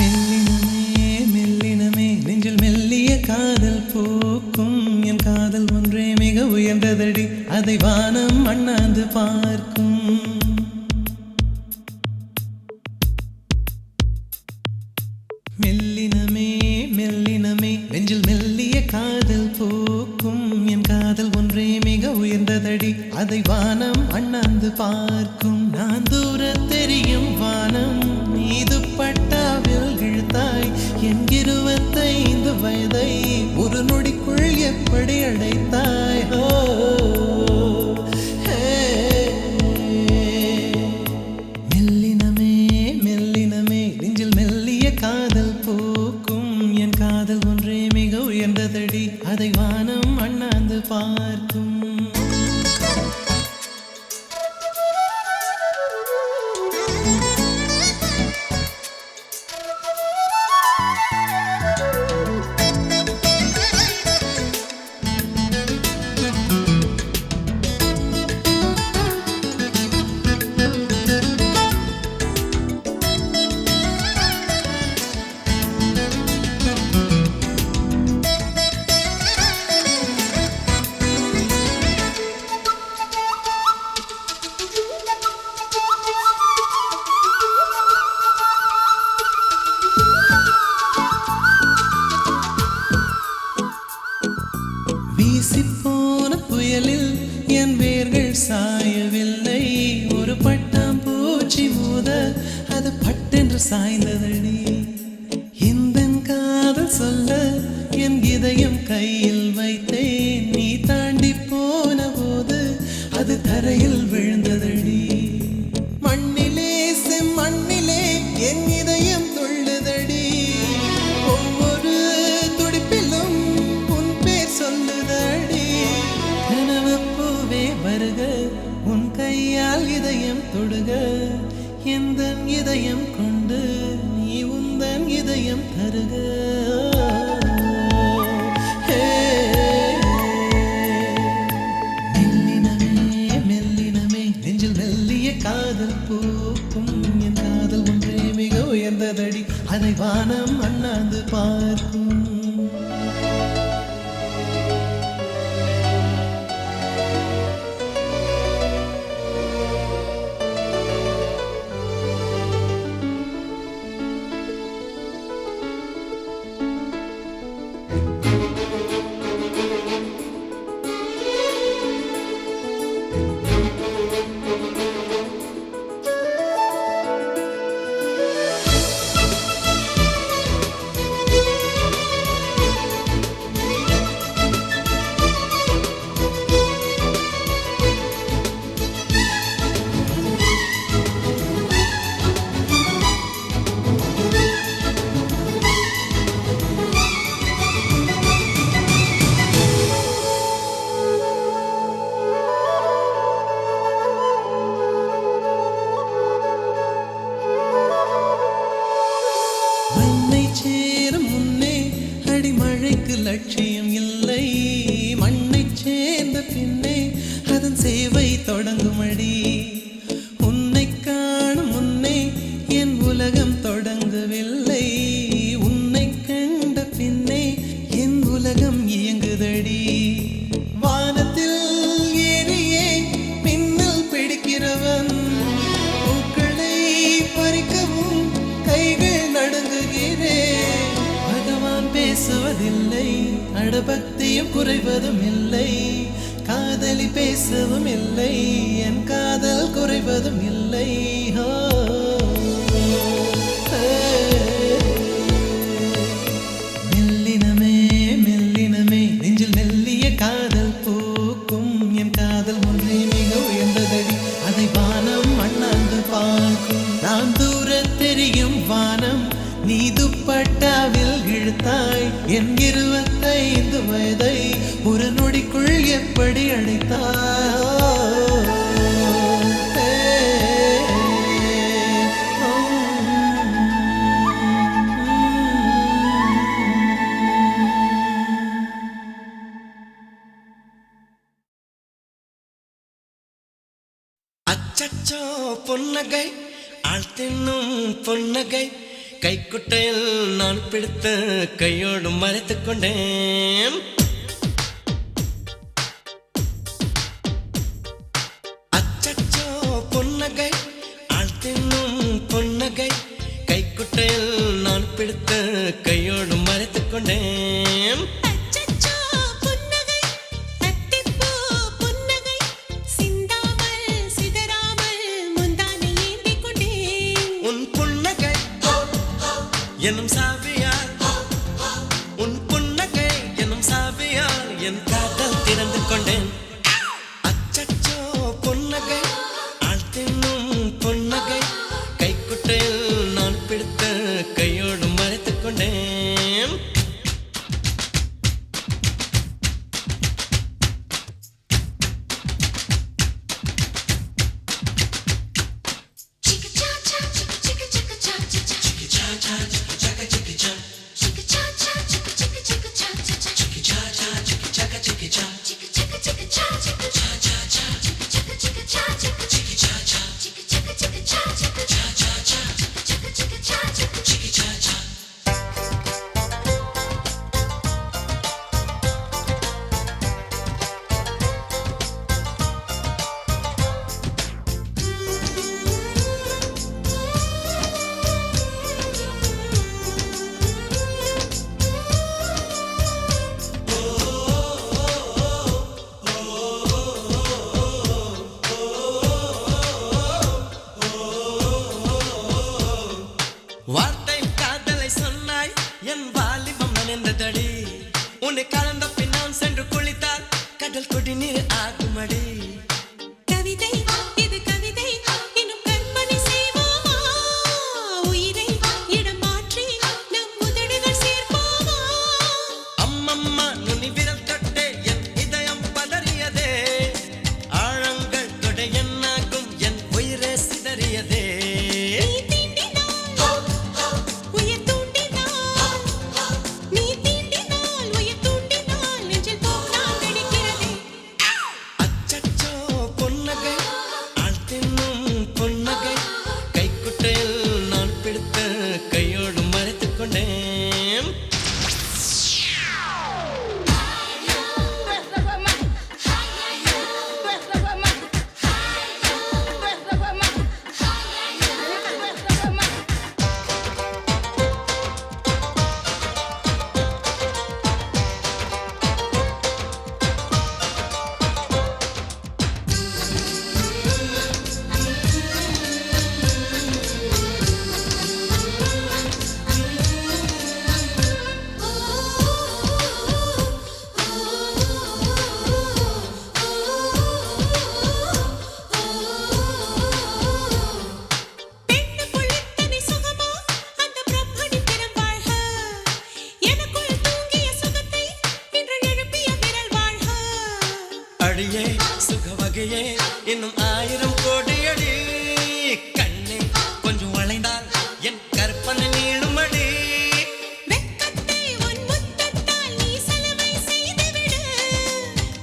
மெல்லினமே மெல்லினமே நெஞ்சில் மெல்லிய காதல் பூக்கும் என் காதல் ஒன்றே மிக உயர்ந்ததடி அதை வானம் அண்ணாந்து பார்க்கும் மெல்லினமே மெல்லினமே நெஞ்சில் மெல்லிய காதல் பூக்கும் என் காதல் ஒன்றே மிக உயர்ந்ததடி அதை வானம் அண்ணாந்து பார்க்கும் நான் தூர தெரியும் வானம் மீது பட்டாவில் இழுத்தாய் என் 25 வயதை ஒரு நொடிக்குள் எப்படி அடைத்தாய் மெல்லினமே மெல்லினமே நெஞ்சில் மெல்லிய காதல் பூக்கும் என் காதல் ஒன்றே மிக உயர்ந்ததடி அதை வானம் அண்ணாந்து பார்க்கும் வீசிப்போன புயலில் என் வேர்கள் சாயவில்லை ஒரு பட்டாம்பூச்சி மோத அது பட்டென்று சாய்ந்ததடி இந்த காதல் சொல்ல என் இதயம் கையில் வைத்தேன் நீ தாண்டி போன போது அது தரையில் விழுந்ததடி மண்ணிலே செம்மண்ணிலே என் இதயம் துள்ளுதடி ஒவ்வொரு துடிப்பிலும் உன் பேர் சொல்லுதடி கனவு பூவே வருக உன் கையால் இதயம் தொடுக எந்த இதயம் கொண்டு நீ உந்தன் இதயம் தருக காதல் பூக்கும் என் காதல் ஒன்றே மிக உயர்ந்ததடி அதை வானம் அண்ணாந்து பார்க்கும் லட்சியம் இல்லை மண்ணை சேர்ந்த பின்னே அதன் சேவை தொடங்குமடி உன்னை காணும் முன்னே என் உலகம் தொடங்கவில்லை உன்னை கண்ட பின்னே என் உலகம் இயங்குதடி வானத்தில் ஏறியே மின்னல் பிடிக்கிறவன் பூக்களை பறிக்கவும் கைகள் நடுங்குகிறேன் பகவான் பேசுவதில்லை அடபக்தியும் குறைவதும் இல்லை காதலி பேசவும் இல்லை என் காதல் குறைவதும் இல்லை மெல்லினமே மெல்லினமே நெஞ்சில் மெல்லிய காதல் பூக்கும் என் காதல் ஒன்றே மிக உயர்ந்ததடி அதை வானம் அண்ணாந்து பார்க்கும் நான் தூர தெரியும் வானம் நீ துப்பட்டாவில் இழுத்தாய் என் 25 வயதை ஒரு நொடிக்குள் எப்படி அடைத்தாய் அச்சச்சோ பொன்னகை ஆழ்த்தின்னும் பொன்னகை கைக்குட்டையில் நான் பிடித்த கையோடு மறைத்துக் கொண்டேன். அச்சச்சோ பொன்னகை ஆள் தின்னும் பொன்னகை கைக்குட்டையில் நான் பிடித்த கையோடு மறைத்துக் கொண்டேன். எனும் சாவியால் உன் புன்னகை எனும் சாவியால் என் காதல் திறந்து கொண்டேன். அச்சச்சோ பொன்னகை ஆள் தின்னும் பொன்னகை கைக்குட்டையில் நான் பிடித்த கையோடு மறைத்துக் கொண்டேன். வார்த்தை காதலை சொன்னாய் என் வாலிபம் நனைந்ததடி. உன்னை கலந்த பின் நான் சென்று குளித்தால் கடல் குடிநீர் ஆகுமடி. கவிதை இது கவிதை இன்னும் கற்பனை செய்வோமா? உயிரை இடம் மாற்றி நம் உதடுகள் சேர்ப்போமா? அம்மம்மா நுனி விரல் தொட்டே என் இதயம் பதறியதே. ஆழங்கள் தொட என்னாகும் என் உயிரே சிதறியதே. கையோடு மறைத்துக் கொண்டேன். அடியே சுக வகையே இன்னும் 1000 கோடி அடி. கண்ணே கொஞ்சம் வளைந்தால் என் கற்பனை நீளுமடி. வெட்கத்தை உன் முத்தத்தால் நீ சலவை செய்துவிடு.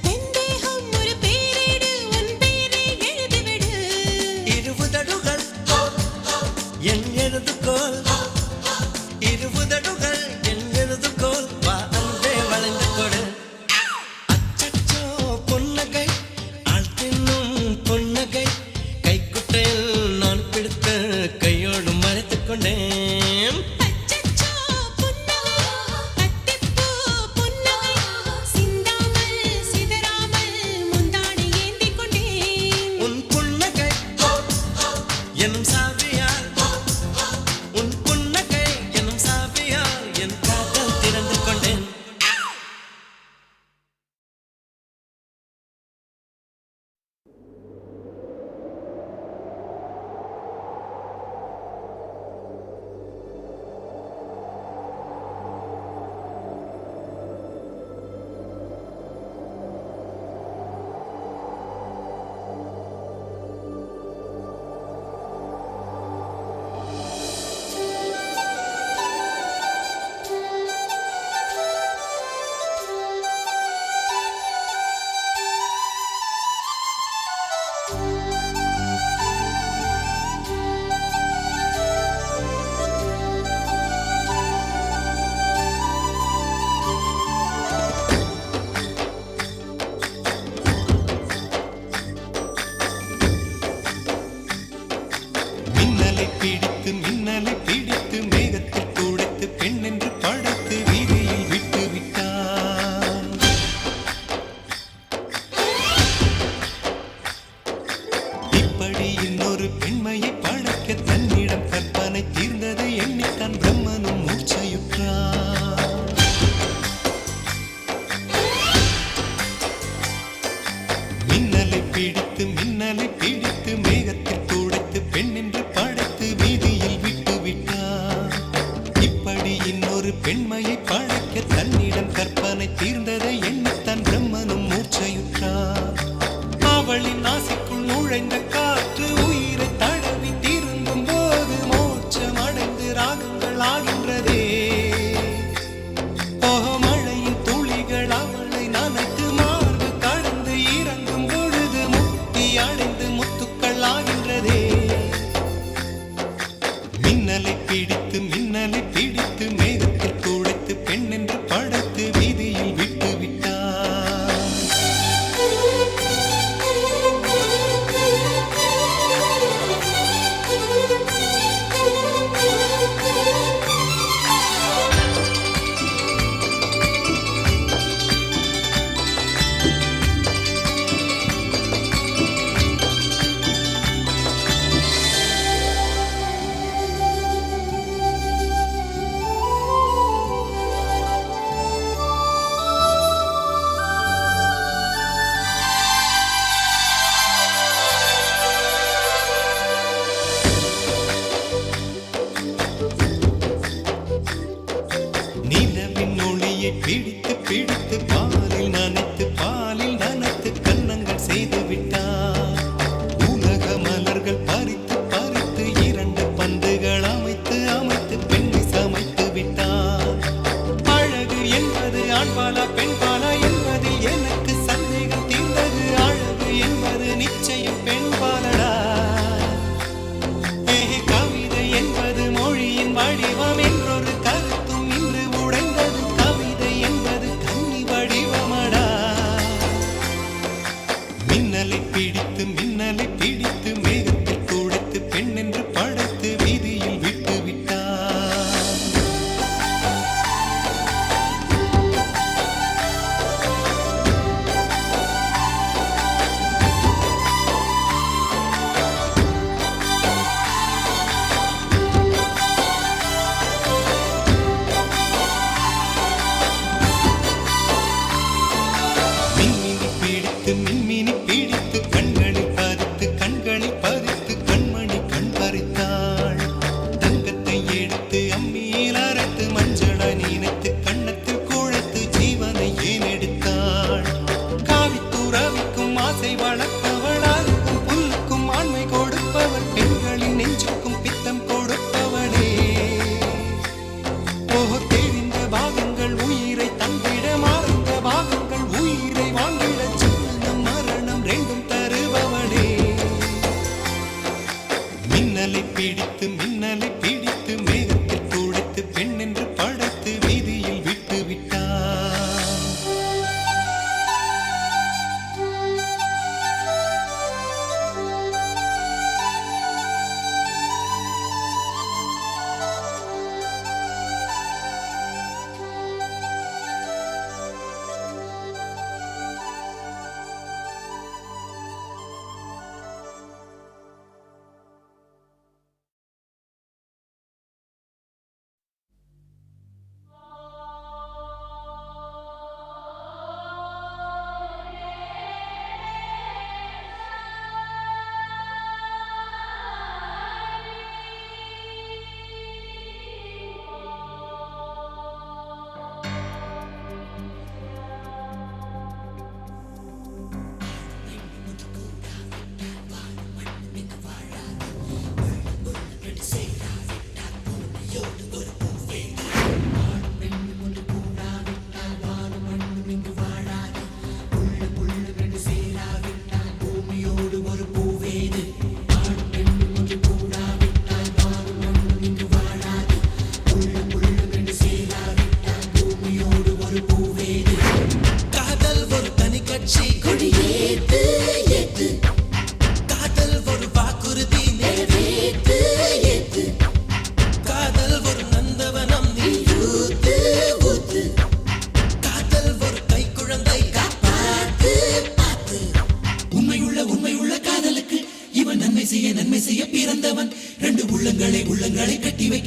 வெந்தேகம் ஒரு பேரேடு உன் பேரை எழுதிவிடு. இருபுதடுகள் என் எழுதுகோல். இருபுதடுகள் என் எழுதுகோல். வா அன்பே வளைந்து கொடு. கையோடு மறைத்துக் கொண்டேன். அச்சச்சோ புன்னகை அத்திப்பூ புன்னகை சிந்தாமல் சிதறாமல் முந்தானை ஏந்திக் கொண்டேன். உன் புன்னகை எனும் சாவியால் உன் புன்னகை எனும் சாவியால் என் காதல் திறந்து கொண்டேன். மின்னலை பிடித்து மேகத்தில் துடைத்து பெண் என்று படைத்து வீதியில் விட்டு விட்டான். இப்படி இன்னொரு பெண்மையை படைக்க தன்னிடம் கற்பனை தீர்ந்தது எண்ணித்தான் பிரம்மனும் மூர்ச்சையுற்றான். மின்னலை பிடித்து மேகத்தில் துடைத்து பெண் என்று படைத்து வீதியில் விட்டு விட்டான். இப்படி இன்னொரு பெண்மையை படைக்க தன்னிடம் கற்பனை தீர்ந்ததை எண்ணித்தான் பிரம்மனும் மூர்ச்சையுற்றான். அவளின் நாசிக்குள் நுழைந்த காற்று உயிரை தடவி திரும்பும் போது மோட்சம் அடைந்து ராகங்கள் ஆகின்றதே. மழையின் துளிகள் அவளை நனைத்து மார்பு கடந்து இறங்கும் பொழுது முக்தி அடைந்து முத்துக்கள் ஆகின்றதே. மின்னலை பிடித்து மேகத்தில் துடைத்து பெண் என்று படைத்து வீதியில் விட்டு விட்டான். நிலவின் ஒளியை பிடித்து பாலில் நனைத்து கன்னங்கள் செய்து விட்டார். உலக மலர்கள் பறித்து இரண்டு பந்துகள் அமைத்து பெண்ணை சமைத்து விட்டார். அழகு என்பது ஆண்பாலா பெண்பாலா என்பதில் எனக்கு சந்தேகம் தீர்ந்தது. அழகு என்பது நிச்சயம் பெண்பாலடா. கவிதை என்பது மொழியின் வடிவம் என்றொரு கருத்தும் இன்று உடைந்தது. கவிதை என்பது கன்னி வடிவமடா. மின்னலை பிடித்து மேகத்தில் துடைத்து பெண் என்று படைத்து வீதியில் விட்டு விட்டான். மின்மினி பிடித்து கண்களில் பறித்து கண்மணி கண் பறித்தாள். தங்கத்தை எடுத்து அம்மியில் அரைத்து மஞ்சளாய் நினைத்து கண்ணத்தில் குழைத்து ஜீவனை ஏன் எடுத்தாள். காவித்துறவிக்கும் ஆசை வளர்ப்பவள், அருகும் புல்லுக்கும் ஆண்மை கொடுப்பவள், பெண்களின் நெஞ்சுக்கும் பித்தம் கொடுப்பவளே. தெரிந்த பாகங்கள் உயிரை தந்திட, மறைந்த பாகங்கள் உயிரை வாங்கிட, ஜனனம் மரணம் ரெண்டும் தருபவளே. மின்னலை பிடித்து மேகத்தில்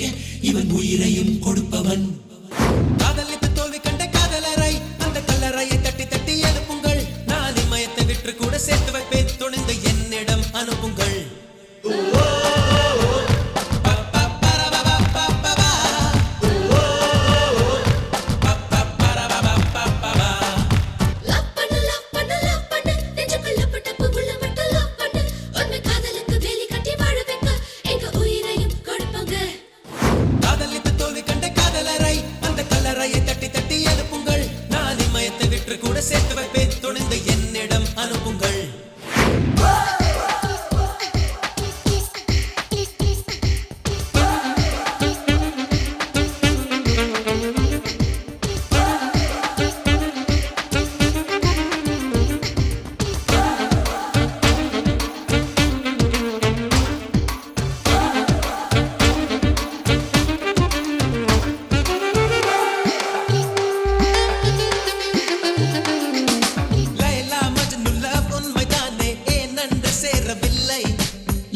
வைக்க இவன் உயிரையும் கொடுப்பவன். காதலித்து தோல்வி கண்ட காதலரை அந்த கல்லறையை தட்டி தட்டி எழுப்புங்கள். நான் இமயத்தை விற்று கூட சேர்த்து வைப்பேன், துணிந்து என்னிடம் அனுப்புங்கள். லவ் பண்ணு லவ் பண்ணு லவ் பண்ணு நெஞ்சுக்குள்ள பட்ட புகுல மட்டும் லவ் பண்ணு உன்னை காதலுக்கு வேலி கட்டி வாழ வைக்க எங்க உயிரையும் கொடுப்பாங்க. காதலித்து தோல்வி கண்ட காதலரை அந்த கல்லறையை தட்டி தட்டி எழுப்புங்கள். நான் இமயத்தை விற்று கூட சேர்த்து வைப்பேன், துணிந்து என்னிடம் அனுப்புங்கள். லைலா மஜ்னு லவ் உண்மைதானே, ஏன் நன்று சேரவில்லை?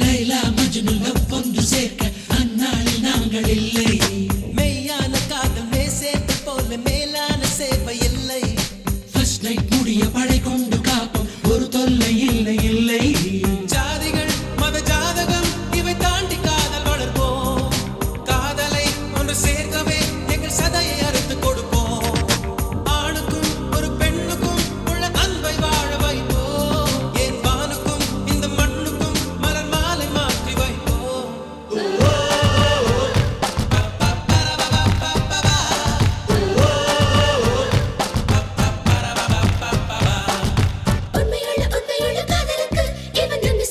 லைலா மஜ்னு லவ் ஒன்று சேர்க்க அந்நாளில் நாங்கள் இல்லை. மெய்யான காதல் மேசேட்டு போல மேலான சேவை இல்லை. ஃபர்ஸ்ட் நைட் முடிய படை கொண்டு காப்போம், ஒரு தொல்லை இல்லை இல்லை. ஜாதிகள் மத ஜாதகம் இவை தாண்டி காதல் வளர்ப்போம். காதலை ஒன்று சேர்க்கவே எங்கள் சதையை அறுத்து கொடுப்போம். ஆணுக்கும் ஒரு பெண்ணுக்கும் உள்ள அன்பை வாழ வைப்போம். என் வானுக்கும் இந்த மண்ணுக்கும் மலர் மாலை மாற்றி வைப்போம். உண்மையுள்ள காதலுக்கு இவன் நன்மை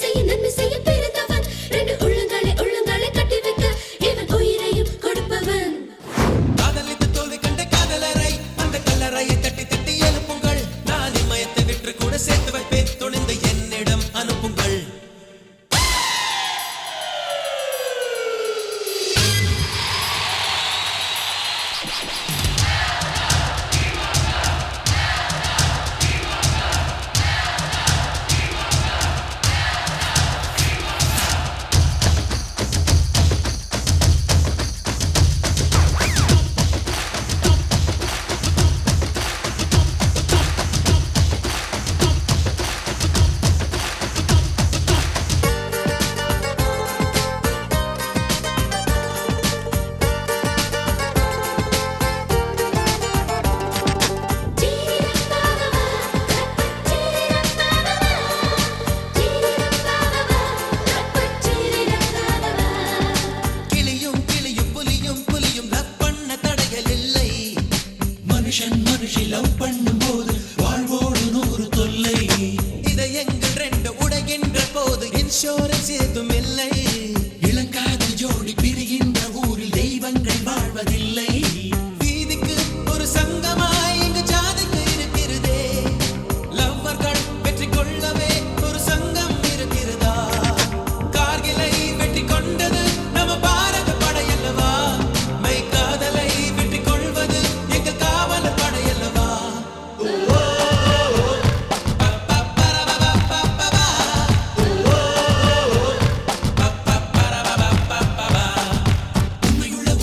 செய்ய பிறந்தவன். ரெண்டு உள்ளங்களை கட்டி வைக்க இவன் உயிரையும் கொடுப்பவன். காதலித்து தோல்வி கண்ட காதலரை அந்த கல்லறையை தட்டி தட்டி எழுப்புங்கள். நான் இமயத்தை விற்று கூட சேர்த்து வைப்பேன், துணிந்து என்னிடம் அனுப்புங்கள். கிளியும் கிளியும் புலியும் புலியும் லவ் பண்ண தடைகள் இல்லை. மனுஷன் மனுஷி லவ் பண்ணும் போது வாழ்வோடு 100 தொல்லை. இதை எங்கள் ரெண்டு உடைகின்ற போது இன்சூரன்ஸ் ஏதும் இல்லை. இளங்காதல் ஜோடி பிரிகின்ற ஊரில் தெய்வங்கள் வாழ்வதில்லை. வீதிக்கு ஒரு சங்கமாய் எங்க ஜாதிக்கு இருக்கிறதே. லவ்வர்கள் வெற்றி கொள்ளவே ஒரு சங்கம் இருக்கிறதா? கார்கிலை வெற்றி கொண்டது நம்ம பாரத படையல்லவா? மெய் காதலை வெற்றி கொள்வது எங்கள் காவலர் படையல்லவா?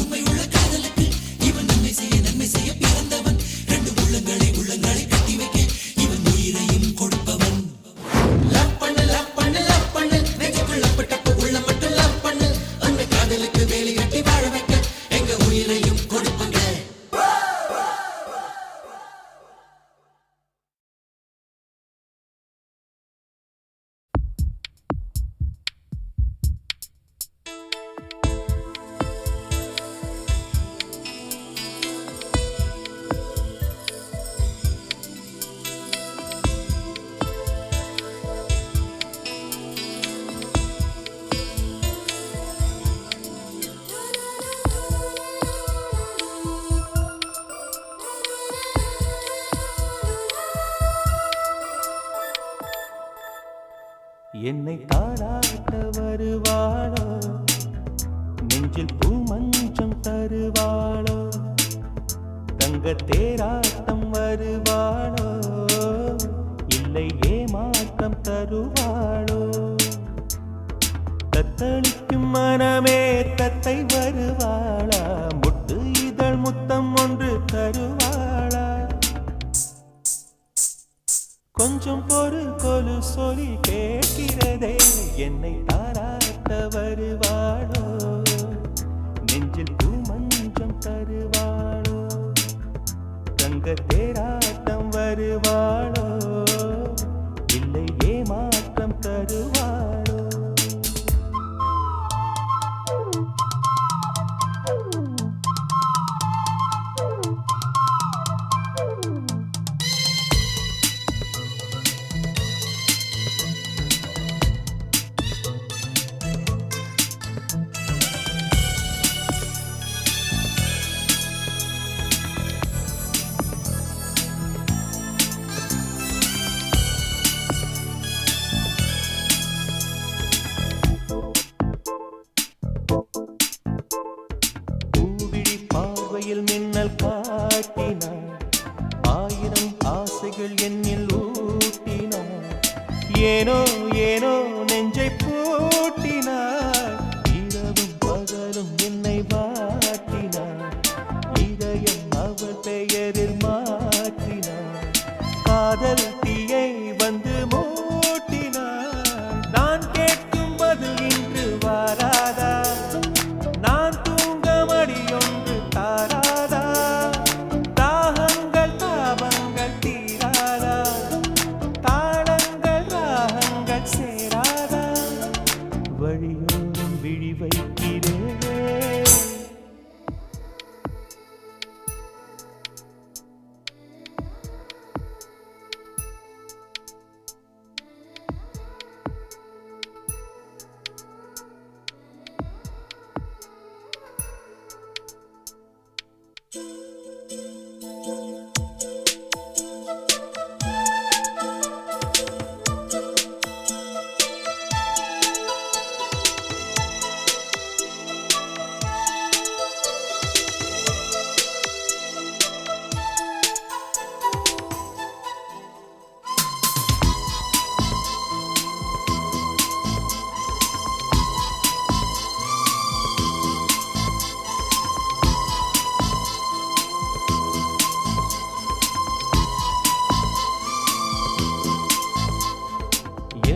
உண்மையுள்ள காதலுக்கு இவன் நன்மை செய்ய பிறந்தவன். ரெண்டு உள்ளங்களை கட்டி வைக்க இவன் உயிரையும் கொடுப்பவன். லவ் பண்ணு லவ் பண்ணு லவ் பண்ணு நெஞ்சுக்குள்ள பட்ட உள்ள மட்டும் லவ் பண்ணு. உண்மை காதலுக்கு வேலி கட்டி வாழ வைக்க எங்க உயிரையும் கொடுப்பாங்க. என்னை தாளாட்ட வருவாளோ, நெஞ்சில் பூமஞ்சம் தருவாளோ, தங்க தேராட்டம் வருவாளோ, இல்லை ஏமாற்றம் தருவாளோ. தத்தளிக்கும் மனமே தத்தை வருவாளா, முட்டு இதழ் முத்தம் ஒன்று தருவாளா, கொஞ்சம் பொறு கொலு சொல்லி கேட்கிறதே என்னை தாராட்ட வருவாளோ, நெஞ்சில் பூமஞ்சம் தருவாளோ, தங்க தேராட்டம் வருவாளோ, இல்லை ஏமாற்றம் தருவாளோ. பூவிழி பார்வையில் மின்னல் காட்டினார், ஆயிரம் ஆசைகள் என்னில் ஊட்டினார், ஏனோ ஏனோ நெஞ்சை பூட்டினார், இரவும் பகலும் என்னை வாட்டினார், இதயம் அவள் பெயரில் மாற்றினார், காதல் தீயை வந்து மூட்டினார், நான் கேட்கும் பதில் இன்று வாராதா, நான் தூங்க மடியொன்று தாராதா, தாகங்கள் தாபங்கள் தீராதா, தாளங்கள் ராகங்கள் சேராதா, வழியோரம் விழி வைக்கிறேன்.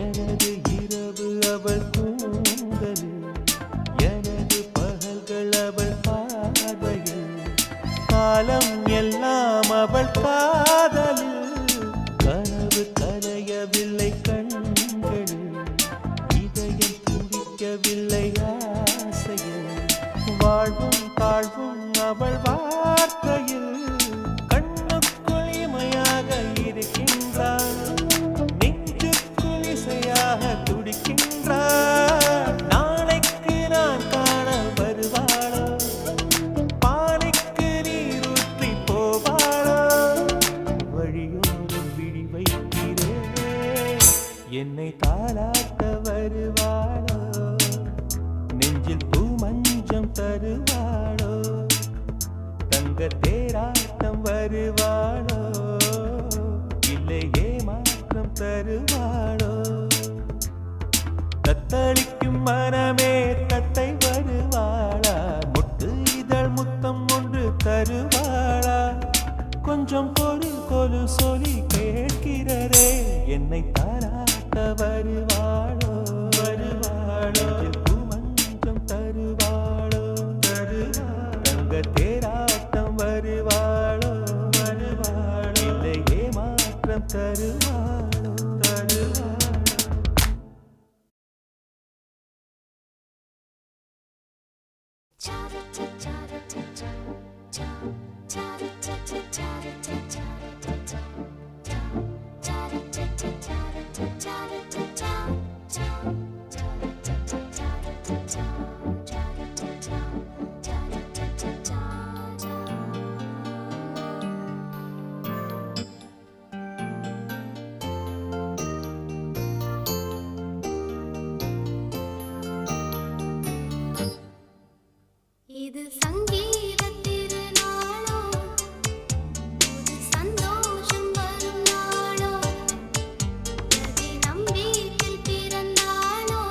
எனது இரவு அவள் கூந்தலில், எனது பகல்கள் அவள் பார்வையில், காலம் எல்லாம் அவள் காதலில், கனவு கலையவில்லை கண்களில், இதயம் துடிக்கவில்லை ஆசையில், வாழ்வும் தாழ்வும் அவள் வார்த்தையில், கண்ணுக்குள் இமையாக இருக்கின்றாள், நெஞ்சுக்குள் இசையாக துடிக்கின்றாள், நாளைக்கு நான் காண வருவாளோ, பானைக்கு நீரூற்றி போவாளோ, வழியோரம் விழி வைக்கிறேன் என்னை தாளாட்ட வருவாளோ, நெஞ்சில் பூமஞ்சம் தருவாளோ, தங்க தேராட்டம் வருவாளோ, இல்லை ஏமாற்றம் தருவாளோ, தத்தளிக்கும் மனமே தத்தை வருவாளா, முட்டு இதழ் முத்தம் ஒன்று தருவாளா, கொஞ்சம் பொறு கொலு சொல்லி கேட்கிறதே என்னை தாராட்ட வருவாளோ, வருவாளோ, பூமஞ்சம் தருவாளோ, தருவாளோ, தங்க தேராட்டம் வருவாளோ, வருவாளோ, இல்லை ஏமாற்றம் தருவாளோ, தருவாளோ. இது சங்கீத திருநாளோ, புது சந்தோஷம் வரும் நாளோ, எதை நம்பி பிறந்தாளோ,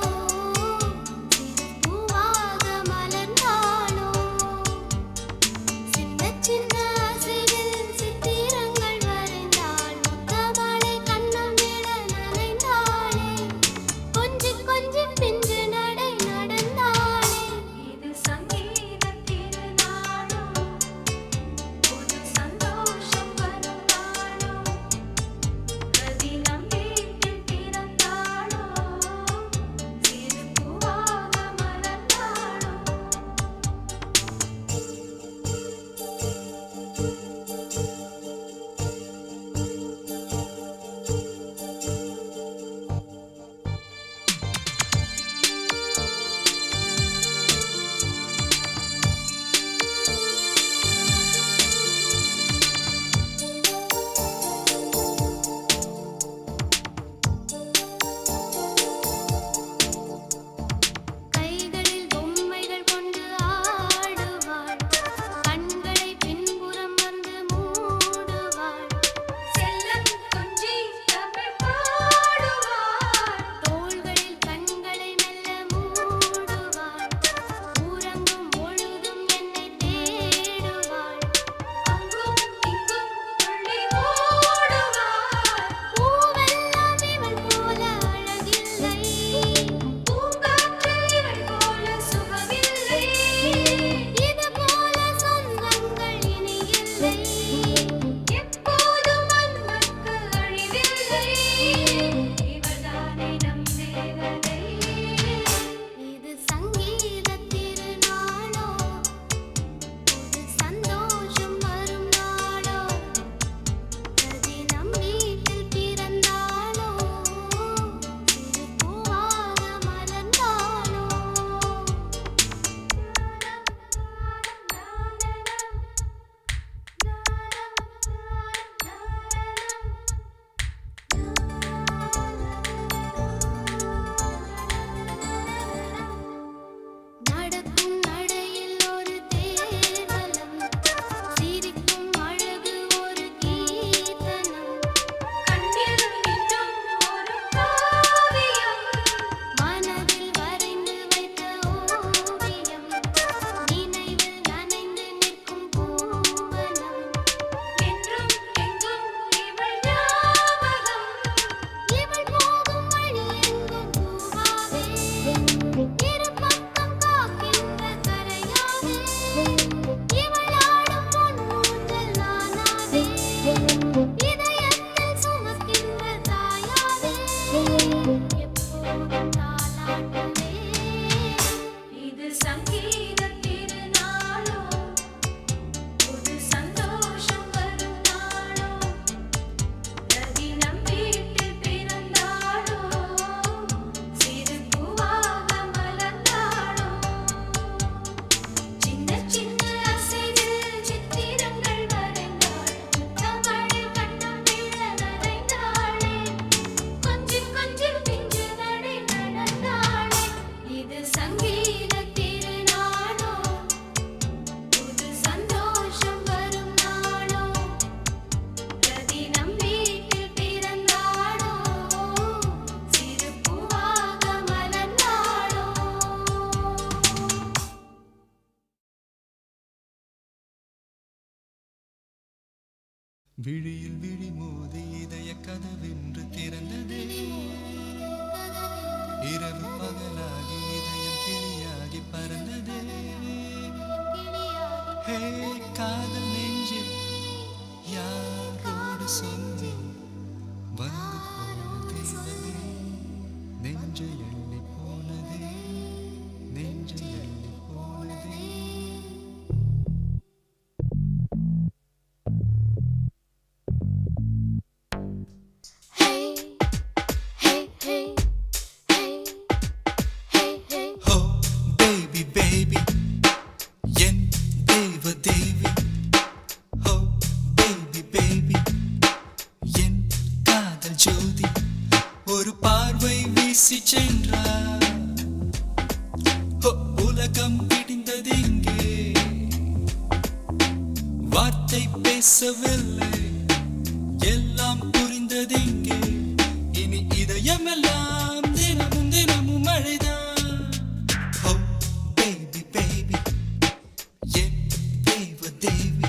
விழியில் விழி மோதி இதய கதவென்று திறந்ததே இரவு பகலாகி இதயம் கிளியாகி பறந்ததே ஹே காதல் நெஞ்சில் யாரோடு சொல்லி வந்து போனதே நெஞ்சை எள்ளி போனதே நெஞ்சை எள்ளி போனதே Hey, hey, hey, hey, hey, hey. Oh baby baby என் தேவ தேவி Oh baby baby என் காதல் ஜோதி ஒரு பார்வை வீசி சென்றார் Oh, உலகம் பிடிந்தது இங்கே வார்த்தை பேசவில்லை எல்லாம் புரிந்தது இங்கே இனி இதயமெல்லாம் தினமும் தினமும் மழைதான் Oh baby baby என் தேவ தேவி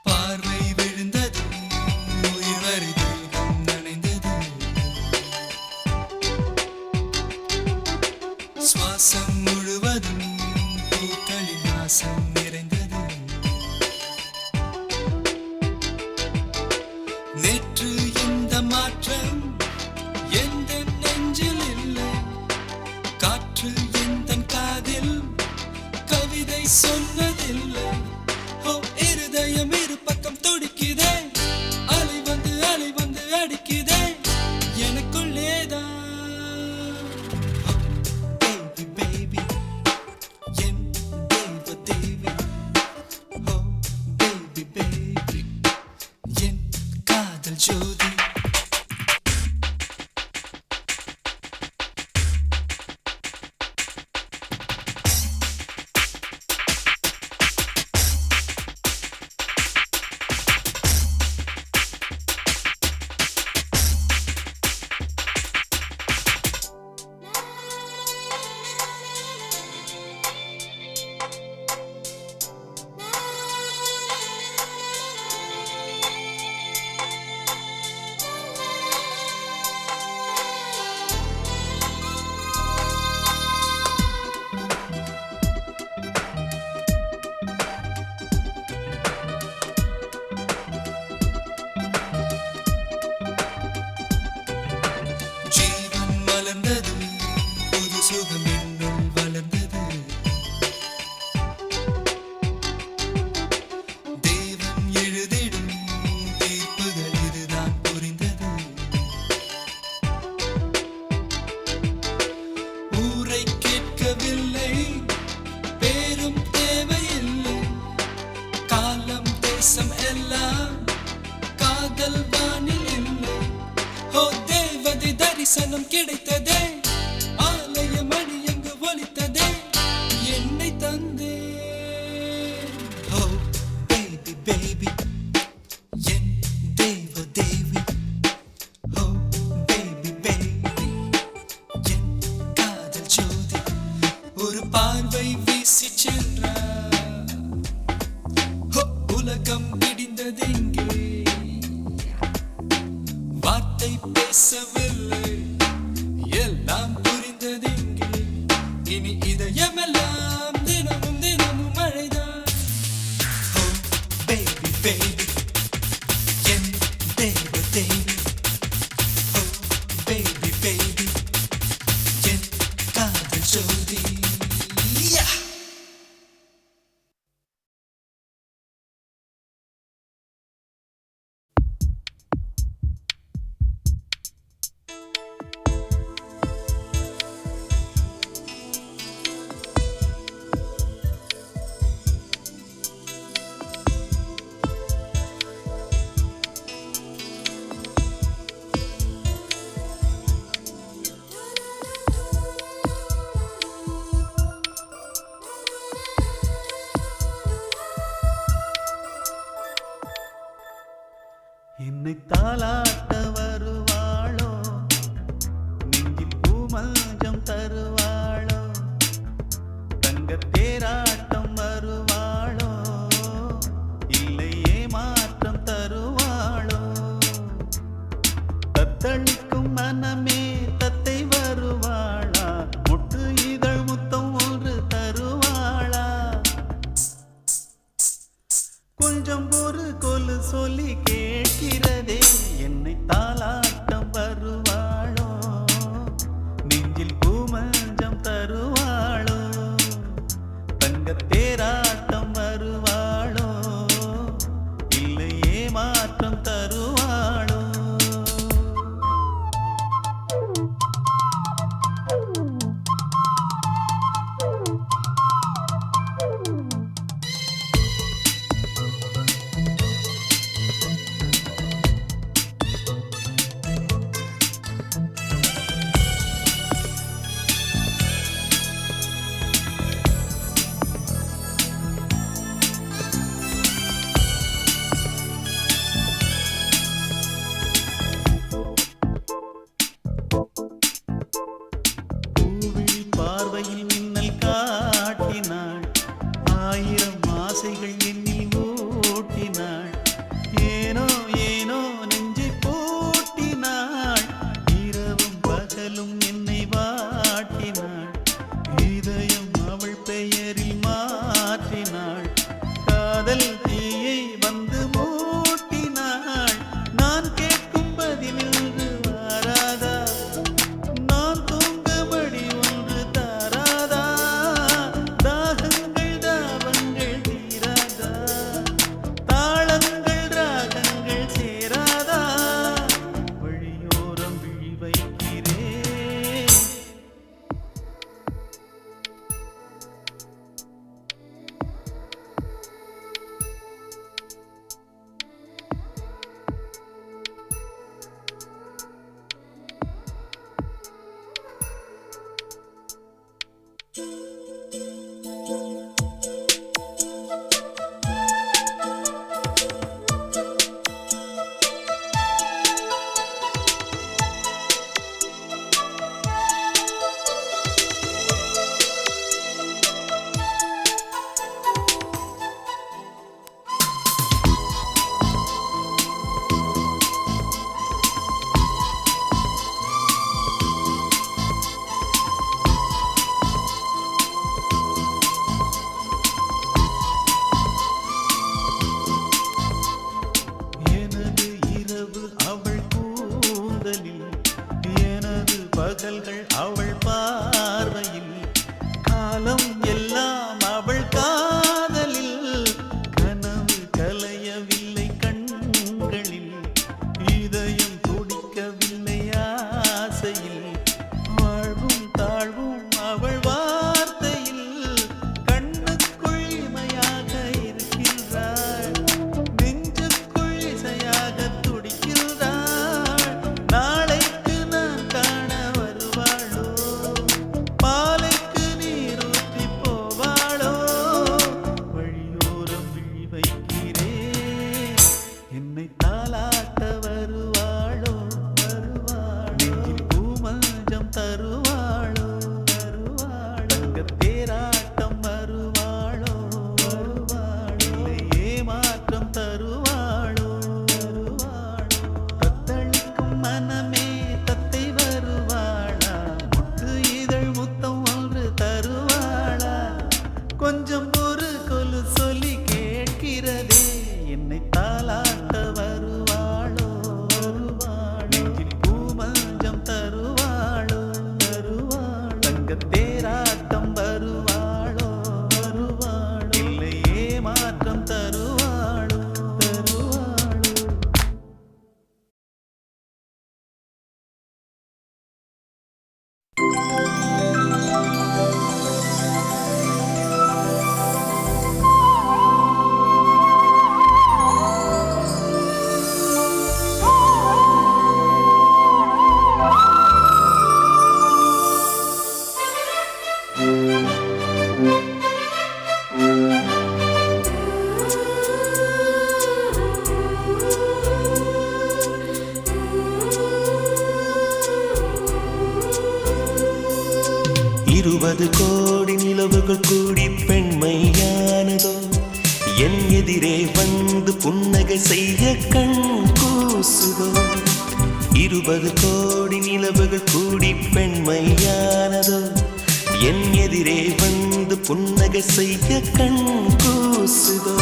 பார்வை விழுந்தது உயிர் வருது நனைந்தது சுவாசம் முழுவதும் பூக்களின் வாசம் நிறைந்தது நேற்று இந்த மாற்றம் எந்த நெஞ்சில் இல்லை காற்று எந்த காதில் கவிதை சொன்னதில்லை ஓ இருதயம் இரு பக்கம் துடிக்குதே அலை வந்து அடிக்குதே எனக்குள்ளேதான் Oh, baby baby என் தேவ தேவி Oh baby baby என் காதல் ஜோதி ஜீவன் மலர்ந்தது புது சுகம் என்னுள் வளர்ந்தது தேவன் எழுதிடும் தீர்ப்புகள் இதுதான் புரிந்தது ஊரை கேட்கவில்லை பேரும் தேவையில்லை காலம் தேசம் எல்லாம் காதல் வானில் இல்லை ஓ தேவதை தரிசனம் கிடைத்ததே ஆலய மணி எங்கு ஒலித்ததே என்னை தந்தே ஓ baby baby என் தேவ தேவி ஓ baby baby என் காதல் ஜோதி ஒரு பார்வை வீசி சென்றார் ஓ உலகம் பிடிந்தது இங்கே வார்த்தை பேசவில்லை எல்லாம் புரிந்தது இங்கே இனி இதயமெல்லாம் தினமும் தினமும் மழைதான் Oh baby baby என் தேவ தேவி Oh baby baby என் காதல் ஜோதி Yeah! என்னை தாலாட்ட வருவாளோ, நெஞ்சில் பூமஞ்சம் தருவாளோ, தங்கத் தேராட்டம் வருவாளோ, இல்லை ஏமாற்றம் தருவாளோ, தத்தளிக்கும் மனமே தத்தை வருவாளா, முட்டு இதழ் முத்தம் ஒன்று தருவாளா, கொஞ்சம் ஒரு கொலு சொல்லி கேட்கிறதே, என்னை தாலாட்டம் வருவாளோ, நெஞ்சில் பூமஞ்சம் தருவாளோ, தங்கத் தேராட்டம் வருவாளோ, இல்லை ஏமாற்றம் தருவாளோ. பூவிழி பார்வையில் மின்னல் காட்டினாள், ஆயிரம் ஆசைகள் எண்ணில் ஊட்டினாள், ஏனோ ஏனோ நெஞ்சை பூட்டினாள், இரவும் பகலும் என்னை வாட்டினாள், இதயம் அவள் பெயரில் மாற்றினாள், காதல் தீயை வந்து மூட்டினாள், நான் கேட்கும் பதிலில் வாராதா, நான் தூங்கபடி ஒன்று தாராதா, தாகங்கள் தாபங்கள் தீராதா, தாளங்கள் ராகங்கள் சேராதா, வழியோரம் விழி வைக்கிறேன். எனது இரவு அவள் கூந்தலில், எனது பகல்கள் அவள் பார்வையில், காலம் எல்லாம் அவள் காதலில், கனவு கலையவில்லை கண்களில், இதயம் துடிக்கவில்லை ஆசையில், வாழ்வும் தாழ்வும் அவள் வார்த்தையில், கண்ணுக்குள் இமையாக இருக்கின்றாள், நெஞ்சுக்குள் இசையாக துடிக்கின்றாள், நாளைக்கு நான் காண வருவாளோ, 20 கோடி நிலவுகள் கூடி பெண்மையானதோ என் எதிரே வந்து புன்னகை செய்ய கண் கூசுதோ 20 கோடி நிலவுகள் கூடி பெண்மையானதோ என் எதிரே வந்து புன்னகை செய்ய கண் கூசுதோ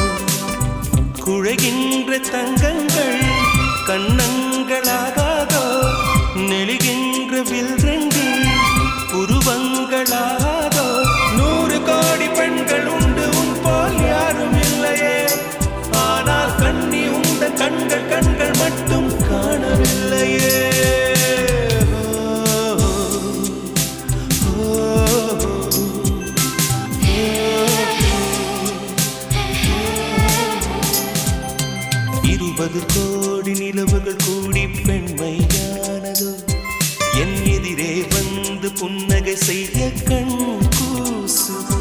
குழைகின்ற தங்கங்கள் கண்ணங்களாகாதோ நெளிகின்ற வில்ரெண்டு உருவங்களாகாதோ 100 கோடி பெண்கள் உண்டு உன் போல் யாரும் இல்லையே ஆனால் கண்ணி உந்த கண்கள் மட்டும் காணவில்லையே கோடி நிலவுகள் கூடி பெண்மையானதோ என் எதிரே வந்து புன்னகை செய்ய கண் கூசுதோ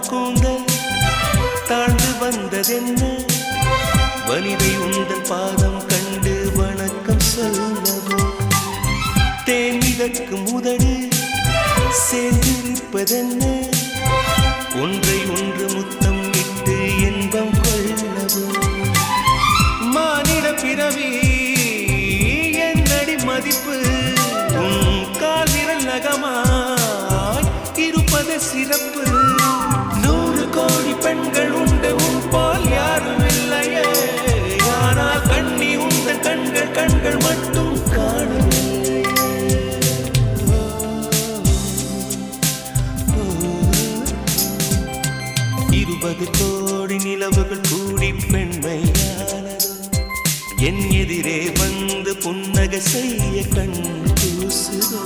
கூந்தல் தாழ்ந்து வந்ததென்ன வனிதை உந்தன் பாதம் கண்டு வணக்கம் சொல்லவோ தேன் மிதக்கும் உதடு சேர்ந்திருப்பதென்ன ஒன்றை ஒன்று முத்தம் இட்டு இன்பம் கொள்ளவோ மானிட பிறவி என்னடி மதிப்பு உன் கால் விரல் நகமாய் இருப்பது சிறப்பு 100 கோடி பெண்கள் உண்டு உன் போல் யாரும் இல்லையே ஆனால் கண்ணி உந்த கண்கள் மட்டும் காணவில்லையே 20 கோடி நிலவுகள் கூடி பெண்மையானதோ என் எதிரே வந்து புன்னகை செய்ய கண் கூசுதோ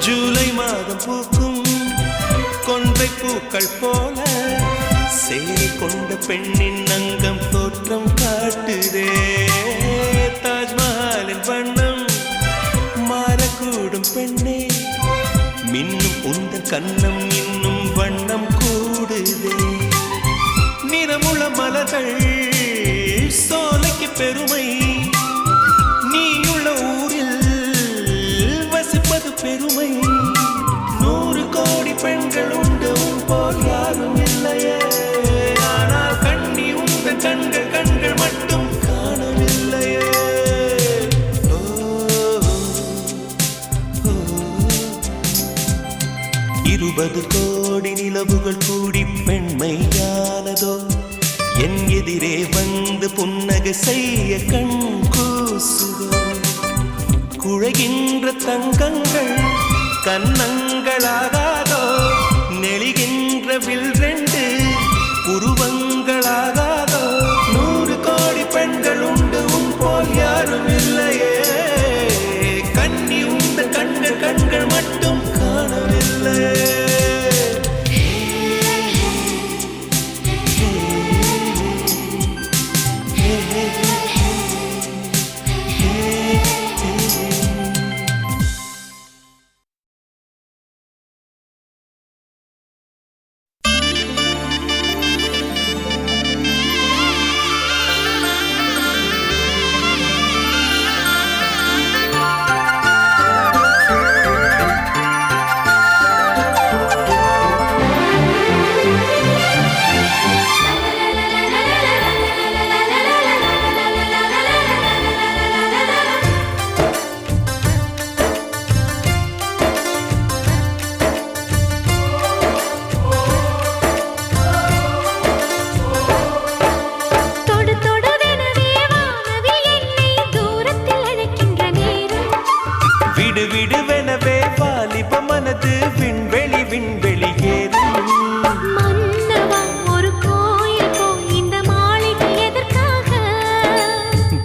ஜூலை மாதம் பூக்கும் கொன்றை பூக்கள் போல சேலை கொண்ட பெண்ணின் அங்கம் தோற்றம் காட்டுதே தாஜ்மஹாலின் வண்ணம் மாறக்கூடும் பெண்ணே மின்னும் உந்தன் கண்ணம் இன்னும் வண்ணம் கூடுதே நிறமுள்ள மலர்கள் சோலைக்கு பெருமை நீயுள்ள ஊரில் வசிப்பது பெருமை 100 கோடி பெண்கள் உண்டு உன் போல் யாரும் இல்லையே ஆனால் கண்ணி உந்த கண்கள் மட்டும் காணவில்லையே 20 கோடி நிலவுகள் கூடி பெண்மையானதோ என் எதிரே வந்து புன்னகை செய்ய கண் கூசுதோ குழைகின்ற தங்கங்கள் கண்ணங்களாகாதோ நெளிகின்ற வில்ரெண்டு உருவங்களாகாதோ 100 கோடி பெண்கள் உண்டு உன் போல் யாரும் இல்லையே கண்ணி உந்த கண்கள் மட்டும் காணவில்லையே மனது விண்வெளி விண்வெளி ஏறும். மன்னவா ஒரு கோயில் போய் இந்த மாளிகை எதற்காக?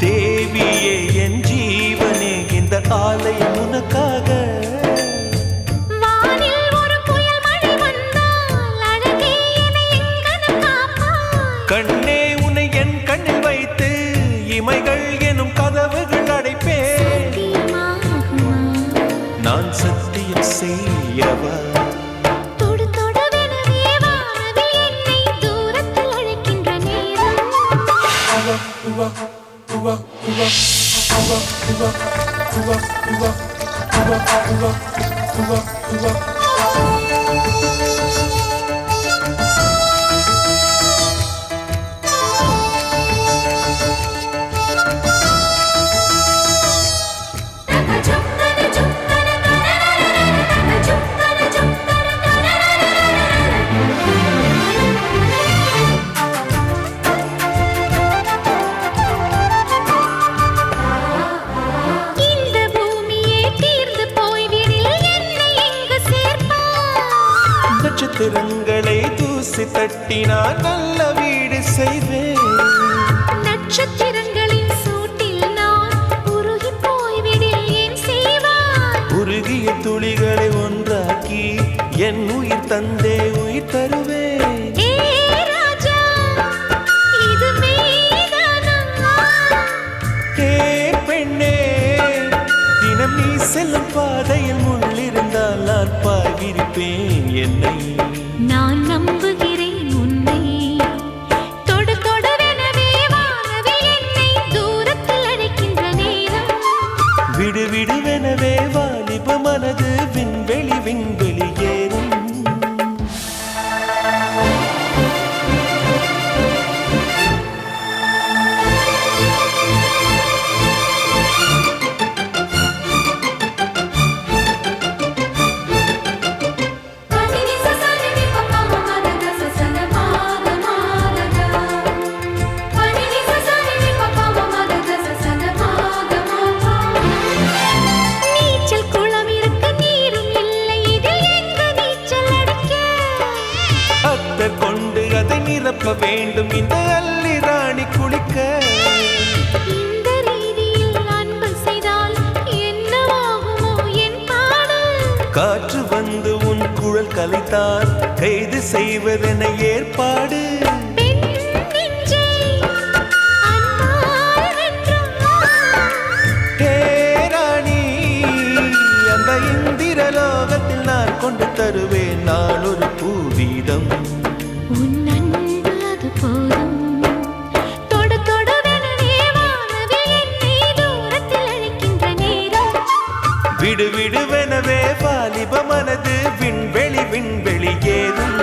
தேவியே என் ஜீவனே இந்த ஆலயம் உனக்காக. வானில் ஒரு புயல் மழை வந்தால் அழகே என்னை எங்கனம் காப்பாய். கண்ணே உன்னை என் கண்ணில் வைத்து இமைகள் எனும் கதவுகள் அடைப்பேன். சத்தியமாகுமா? நான் சத்தியம் செய்யவா? தொடு தொடுவெனவே வானவில் என்னை தூரத்தில் அழைக்கின்ற நேரம். இந்த பூமியே தீர்ந்து போய்விடில் என்னை எங்கு சேர்ப்பாய்? நட்சத்திரங்களை தூசி தட்டினால் நல்ல வீடு செய்வேன். நட்சத்திரங்களின் சூட்டில் நான் உருகி போய்விடில் ஏன் செய்வாய்? உருகிய துளிகளை ஒன்றாக்கி என் உயிர் தந்தே உயிர் தருவேன். ஏ ராஜா, இது மெய்தானா? ஏ பெண்ணே, தினம் நீ செல்லும் பாதையில் முள்ளிருந்தால் நான் பாய்விருப்பேன் என்னை. நான் நம்புகிறேன் உன்னை. தொடு தொடுவெனவே வானவில் என்னை தூரத்தில் அழைக்கின்ற நேரம். விடு விடுவெனவே வாலிப மனது விண்வெளி விண்வெளி ஏறும். நீச்சல் குளம் இருக்கு, நீரும் இல்லை, இதில் எங்கு நீச்சல் அடிக்க? அத்தர் கொண்டு அதை நிரப்ப வேண்டும் இந்த அல்லி ராணி குளிக்க. இந்த ரீதியில் அன்பு செய்தால் என்னவாகுமோ என் பாடு? காற்று வந்து உன் குழல் கலைத்தால் கைது செய்வதென ஏற்பாடு. பெண் நெஞ்சை அன்பால் வென்றாய். ஹே ராணி, அந்த இந்திரலோகத்தில் நான் கொண்டு தருவேன் நான் ஒரு பூவீதம். உன் அன்பு அது போதும். தொடு தொடுவெனவே வானவில் என்னை தூரத்தில் அழைக்கின்ற நேரம். விடு விடுவெனவே வாலிப மனது விண்வெளி விண்வெளி ஏறும்.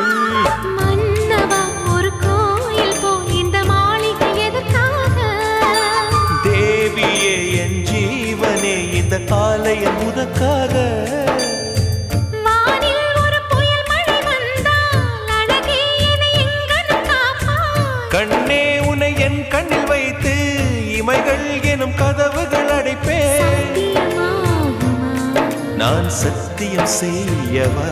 மன்னவா ஒரு கோயில் போய் இந்த மாளிகை எதற்காக? தேவியே என் ஜீவனே இந்த ஆலயம் உனக்காக. வானில் ஒரு புயல் மழை வந்தால் அழகே என்னை எங்கனம் காப்பாய். கண்ணே உன்னை என் கண்ணில் வைத்து இமைகள் எனும் கதவுகள் அடைப்பேன். சத்தியமாகுமா? நான் சத்தியம் செய்யவா?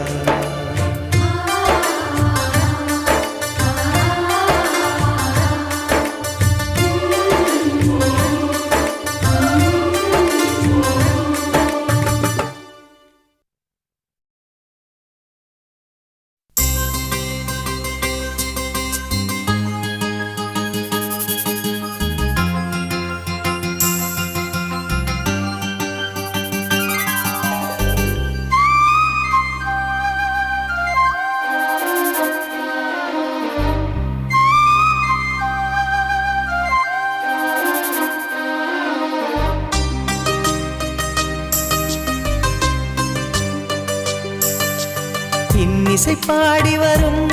இன்னிசை பாடி வரும்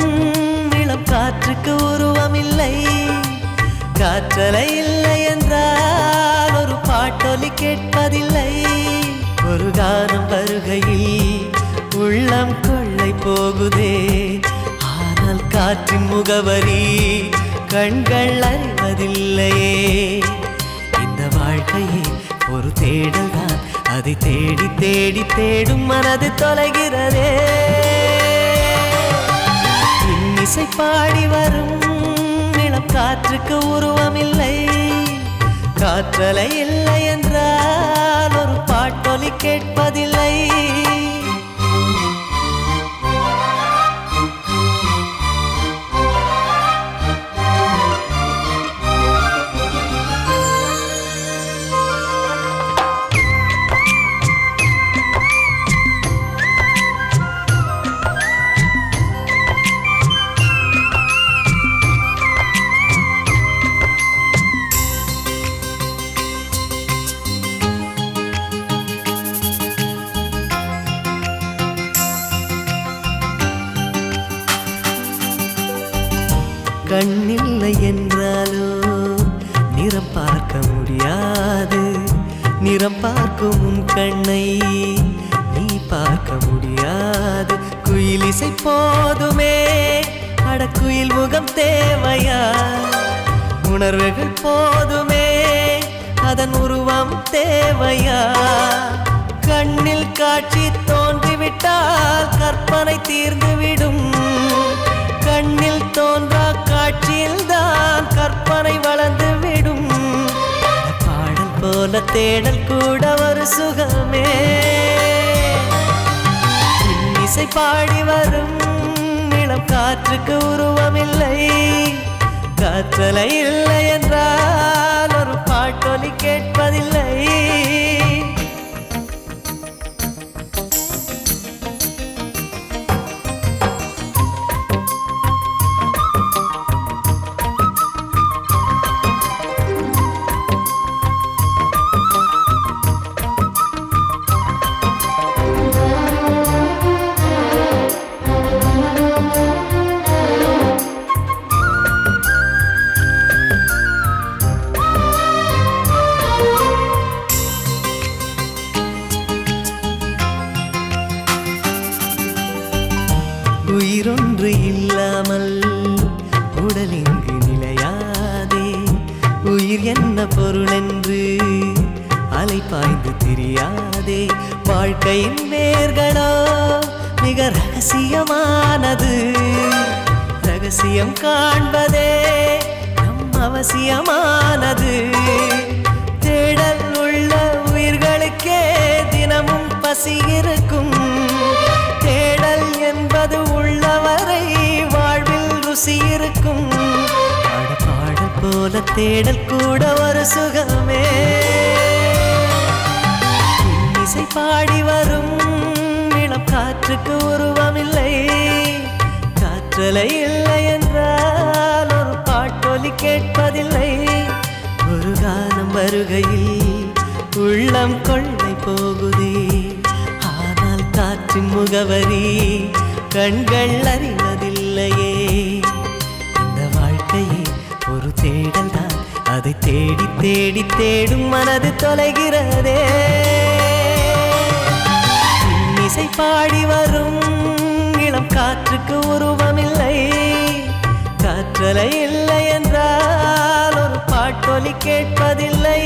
இளம் காற்றுக்கு உருவமில்லை. காற்றலை இல்லை என்றால் ஒரு பாட்டொலி கேட்பதில்லை. ஒரு கானம் வருகையில் உள்ளம் கொள்ளை போகுதே. ஆனால் காற்றின் முகவரி கண்கள் அறிவதில்லையே. இந்த வாழ்க்கையே ஒரு தேடல்தான், அது அதை தேடி தேடி தேடும் மனது தொலைகிறதே. இன்னிசை பாடி வரும் இளம் காற்றுக்கு உருவமில்லை. காற்றலை இல்லை என்றால் ஒரு பாட்டொலி கேட்பதில்லை. கண்ணில்லை என்றாலோ நிறம் பார்க்க முடியாது. நிறம் பார்க்கும் உன் கண்ணை நீ பார்க்க முடியாது. குயில் இசை போதுமே, அடக்குயில் முகம் தேவையா? உணர்வுகள் போதுமே, அதன் உருவம் தேவையா? கண்ணில் காட்சி தோன்றிவிட்டால் கற்பனை தீர்ந்துவிடும். கண்ணில் தோன்றா காட்சியில் தான் கற்பனை வளர்ந்து விடும். பாடல் போல தேடல் கூட ஒரு சுகமே. இன்னிசை பாடி வரும் இளம் காற்றுக்கு உருவமில்லை. காற்றலை இல்லை என்றால் ஒரு பாட்டொலி கேட்பதில்லை. உயிரொன்று இல்லாமல் உடல் இங்கு நிலையாதே. உயிர் என்ன பொருள் என்று அலைப்பாய்ந்து தெரியாதே. வாழ்க்கையின் வேர்களோ மிக ரகசியமானது. ரகசியம் காண்பதே நம் அவசியமானது. தேடல் உள்ள உயிர்களுக்கே தினமும் பசி இருக்கும். தேடல் என்பது உள்ளவரை வாழ்வில் ருசி இருக்கும். பாடல் போல தேடல் கூட ஒரு சுகமே. இசை பாடி வரும் இளம் காற்றுக்கு உருவமில்லை. காற்றலை இல்லை என்றால் ஒரு பாட்டொலி கேட்பதில்லை. ஒரு காலம் வருகையில் உள்ளம் கொள்ளை போகுதே. காற்றின் முகவரி கண்கள் அறிவதில்லையே. இந்த வாழ்க்கையே ஒரு தேடல் தான், அதை தேடி தேடி தேடும் மனது தொலைகிறதே. இசை பாடி வரும் இளம் காற்றுக்கு உருவமில்லை. காற்றலை இல்லை என்றால் ஒரு பாட்டொலி கேட்பதில்லை.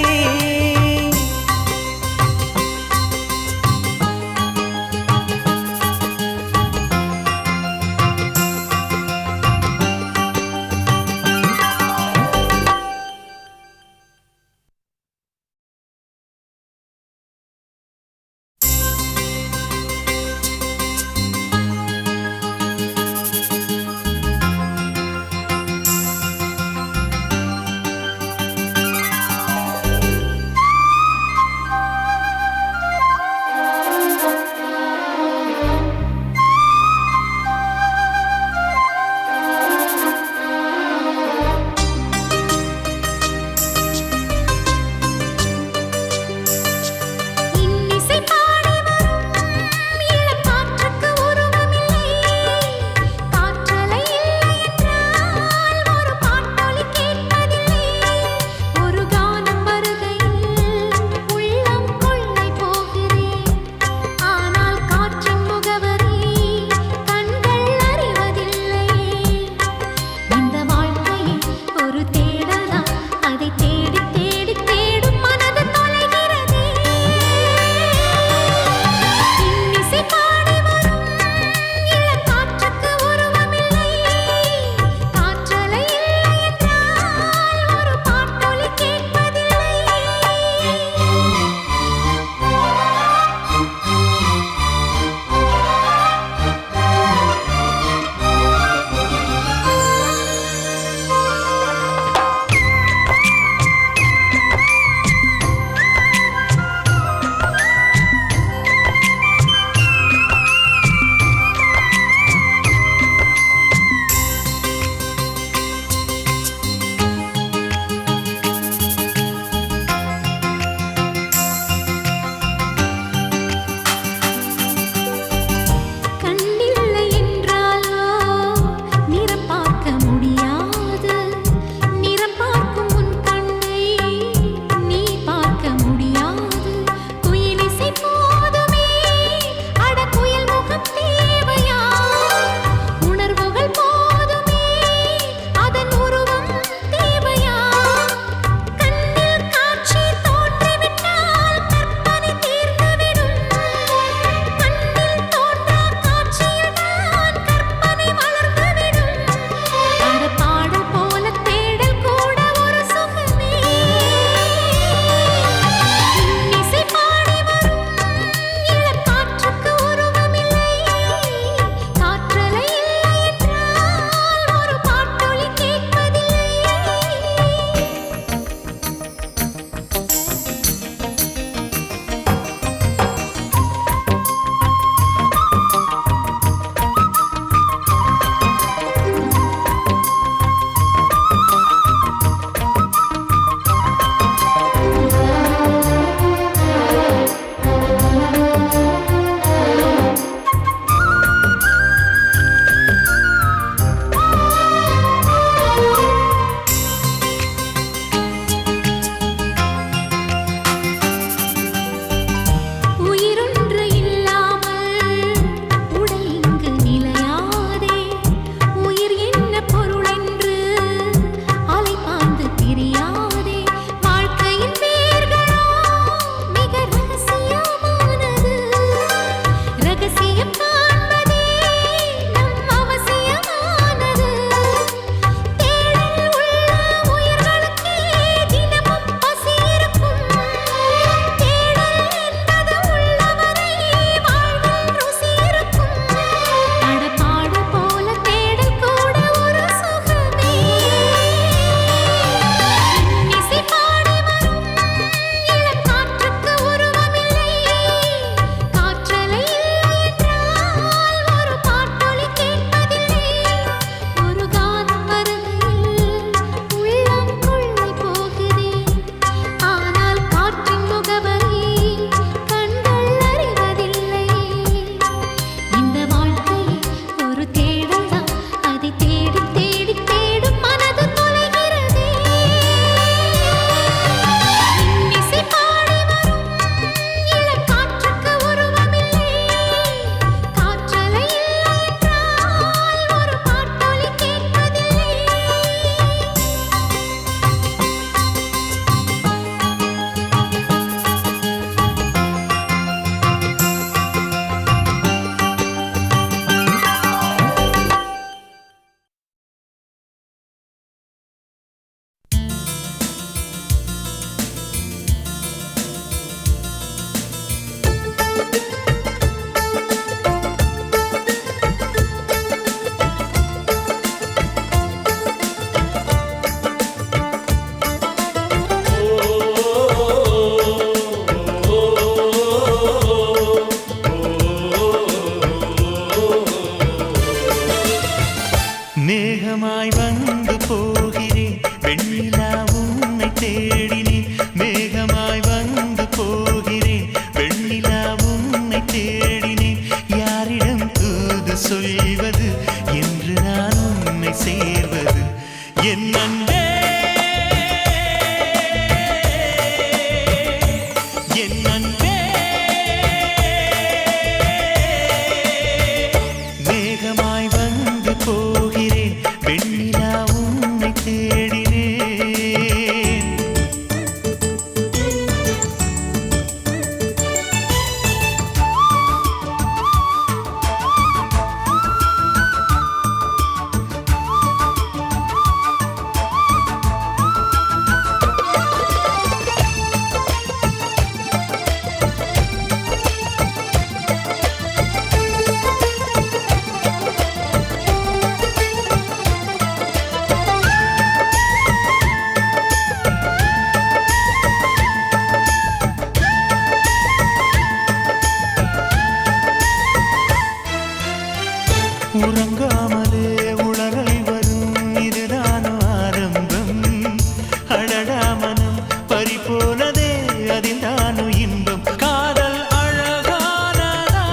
பனி போலதே அதில்தானோ இன்பம் காதல் அழகானதா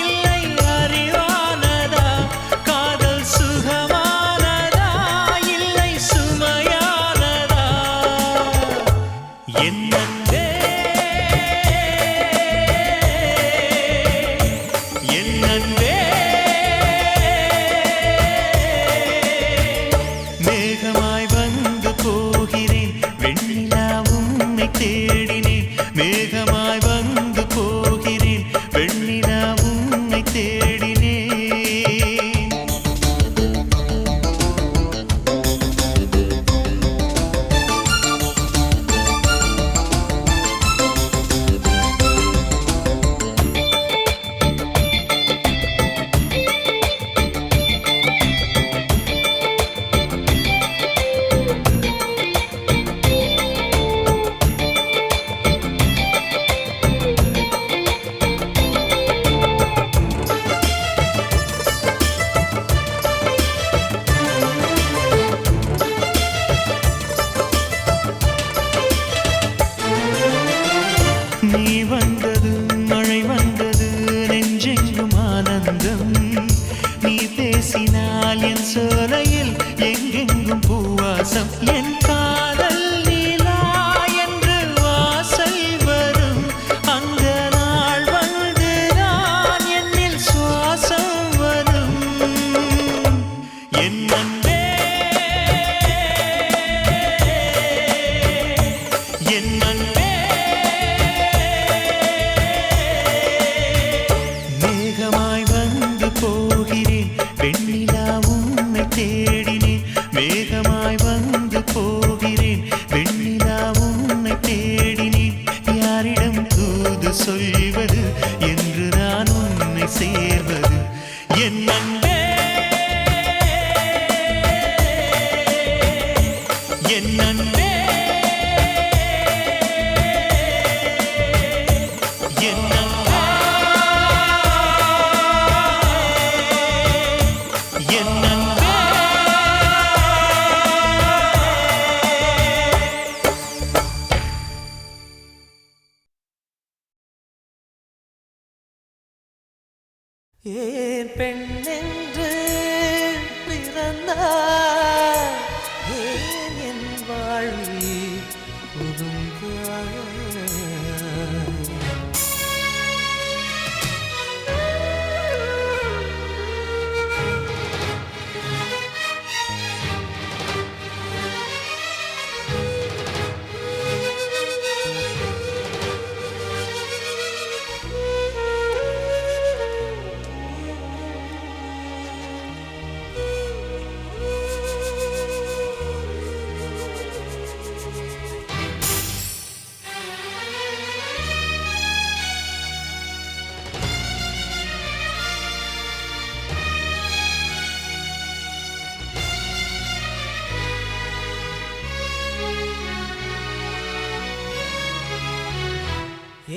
இல்லை அறிவானதா காதல் சுகமானதா இல்லை சுமையானதா என் அன்பே என் அன்பே மேகமாய் வந்து போகிறேன் வெண்ணிலா உன்னை தேடினேன் மேகமாய் வந்து போகிறேன் வெண்ணிலா உன்னை தேடினேன் நீ வந்தது மழை வந்தது நெஞ்செங்கும் ஆனந்தம் நீ பேசினால் என் சோலையில் எங்கெங்கும் பூவாசம் என் காதல் நீலா என்று வாசல் வரும் அந்த நாள் வந்து நான் என்னில் சுவாசம் வரும் என் அன்பே என் அன்பே மேகமாய் வந்து போகிறேன் வெண்ணிலா உன்னை தேடினேன் மேகமாய் வந்து போகிறேன் வெண்ணிலா உன்னை தேடினேன் யாரிடம் தூது சொல்வது என்று நான் உன்னை சேர்வது என் அன்பே என் அன்பே என் அன்பே என் அன்பே ஏன் பெண்ணென்று பிறந்தாய் ஏன் என் வாழ்வில் புதுங்காய்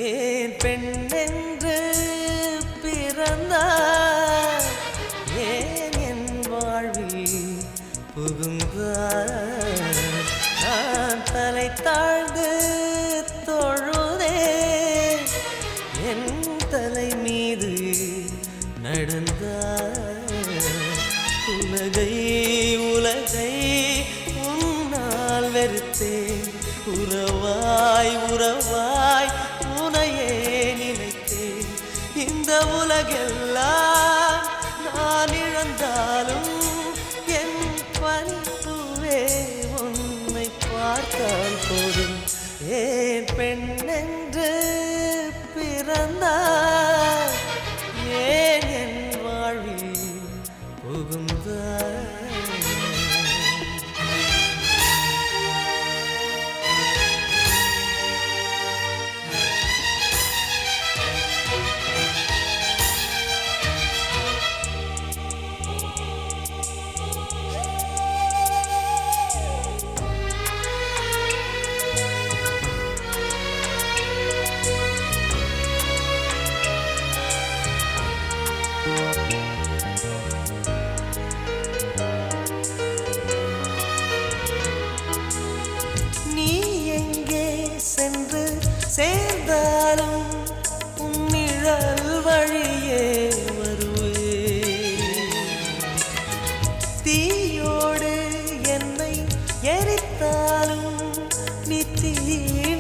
ஏன் பெண்ணென்று பிறந்தாய் ஏன் என் வாழ்வில் புகுந்தாய் நான் தலை தாழ்ந்து தொழுதேன் என் தலை மீது நடந்தாய் உலகை உலகை உன்னால் வெறுத்தேன் உறவாய் உறவாய் உனையே நினைத்தேன் இந்த உலகெல்லாம் நான் இழந்தாலும் என் பணிப்புவே உன்னை பார்த்தால் போதும் ஏன் பெண்ணென்று பிறந்தாய் ஏன் என் வாழ்வில் புகுந்தாய்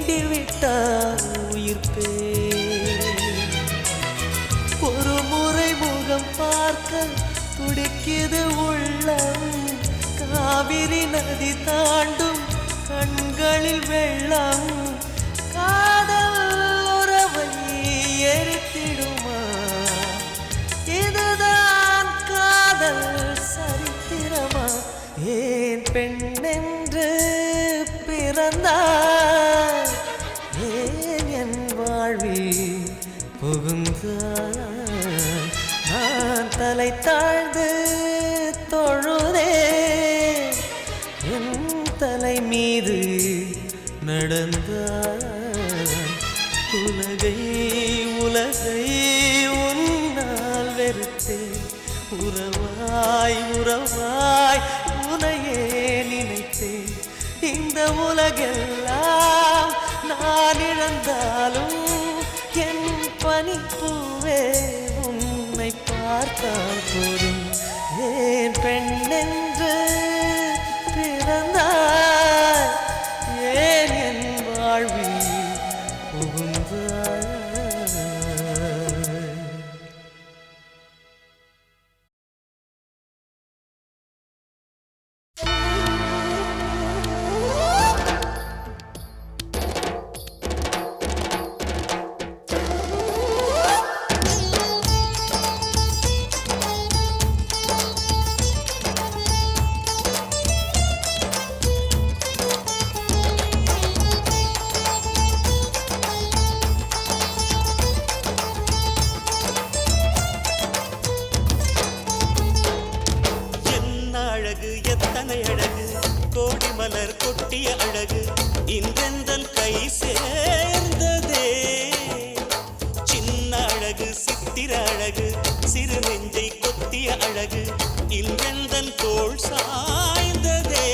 தீண்டிவிட்டால் உயிர்ப்பே. ஒரு முறை முகம் பார்க்க துடிக்குது உள்ளம், காவிரி நதி தாண்டும் கண்களில் வெள்ளம். காதல் உறவை எரித்திடுமா? இதுதான் காதல் சரித்திரமா? ஏன் பெண்ணென்று பிறந்தாய்? ஏன் என் வாழ்வில் புகுந்தாய்? நான் தலை தாழ்ந்து தொழுதே என் தலை மீது நடந்தாய். உலகை உலகை உன்னால் வெறுத்தேன். உறவாய் உறவாய் உனையே நினைத்தேன். இந்த உலகெல்லாம் நான் இழந்தாலும் என் பனிப்பூவே உன்னை பார்த்தால் போதும். ஏன் பெண்ணென்று பிறந்தாய்? ஏன் என் வாழ்வில் புகுந்தாய்? எத்தனை அழகு, கோடி மலர் கொட்டிய அழகு, இன்றெந்தன் கை சேர்ந்ததே. சின்ன அழகு, சித்திர அழகு, சிறு நெஞ்சை கொத்திய அழகு, இன்றெந்தன் தோள் சாய்ந்ததே.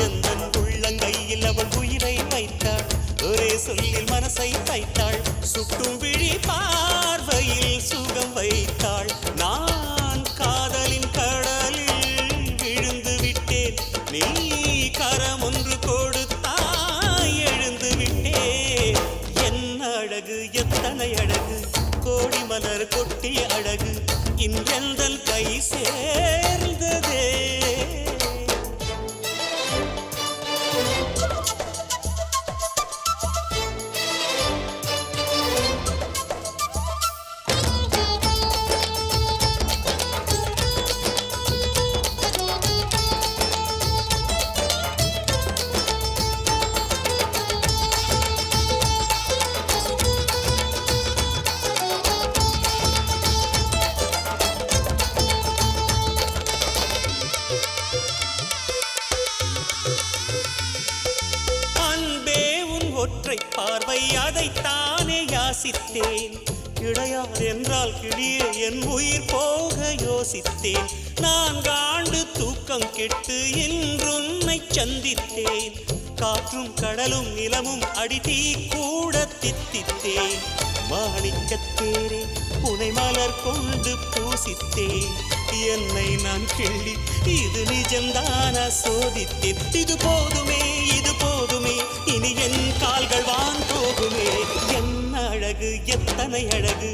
எந்தன் உள்ளங்கையில் அவள் உயிரை வைத்தாள், ஒரே சொல்லில் மனசை வைத்தாள், சுட்டும் விழி பார்வையில் சுகம் வைத்தாள். நான் காதலின் கடலில் விழுந்து விட்டேன், நீ கரம் ஒன்று கொடுத்தாய் எழுந்து விட்டேன். என்ன அழகு, எத்தனை அழகு, கோடி மலர் கொட்டிய அழகு, இன்றெந்தன் கை சேர்ந்ததே. ஒற்றை பார்வை அதைத்தானே யாசித்தேன். கிடையார் என்றால் கிளியே என் உயிர் போக யோசித்தேன். 4 ஆண்டு தூக்கம் கெட்டு இன்றுன்னை சந்தித்தேன். காற்றும் கடலும் நிலமும் அடித்தீ கூட தித்தித்தேன். மாணிக்கத்தேரே உனை மலர் கொண்டு பூசித்தேன். என்னை நான் கிள்ளி இது நிஜம்தானா சோதித்தேன். இது போதுமே, இது போதுமே, இனி என் கால்கள் வான் போகுமே. என்ன அழகு, எத்தனை அழகு,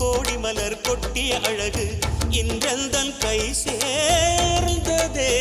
கோடி மலர் கொட்டிய அழகு, இன்றெந்தன் கை சேர்ந்ததே.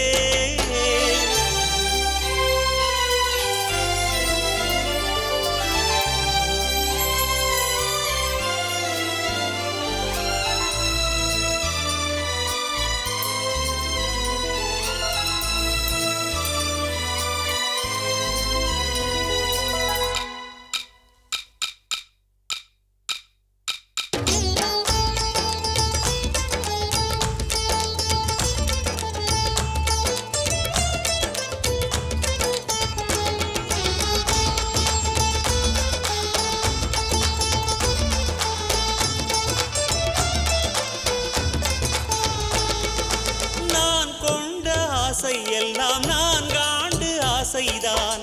எல்லாம் 4 ஆண்டு ஆசைதான்.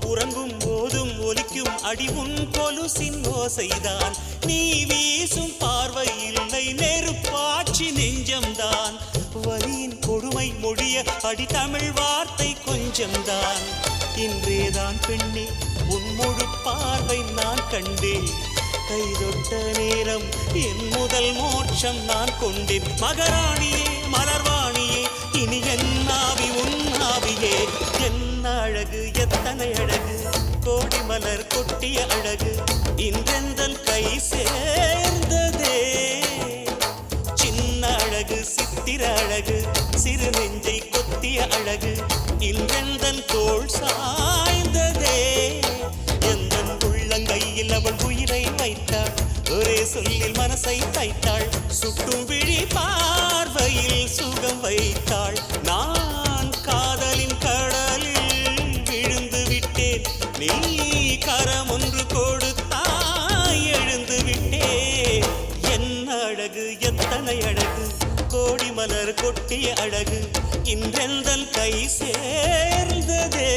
உறங்கும் போதும் ஒலிக்கும் அடி உன் கொலுசின் ஓசைதான். நீ வீசும் பார்வை இல்லை, நெருப்பாட்சி நெஞ்சம்தான். வலியின் கொடுமை மொழிய அடி தமிழ் வார்த்தை கொஞ்சம்தான். இன்றேதான் பெண்ணே உன் முழு பார்வை நான் கண்டேன் கைதொட்ட நேரம் என் முதல் மோட்சம் நான் கொண்டேன் மகராணியே மலர்வாணியே இனி என் ஆவி உன் ஆவியே என்ன அழகு எத்தனை அழகு கோடி மலர் கொட்டிய அழகு இன்றெந்தன் கை சேர்ந்ததே சின்ன அழகு சித்திர அழகு சிறு நெஞ்சை கொத்திய அழகு இன்றெந்தன் தோள் சாய்ந்ததே எந்தன் உள்ளங்கையில் அவள் உயிரை வைத்தாள் ஒரே சொல்லில் மனசை தைத்தாள் சுட்டும் விழி பார்வையில் சுகம் வைத்தாள் நான் காதலின் கடலில் விழுந்து விட்டேன் நீ கரம் ஒன்று கொடுத்தாய் எழுந்து விட்டேன் என்ன அழகு எத்தனை அழகு கோடி மலர் கொட்டிய அழகு இன்றெந்தன் கை சேர்ந்ததே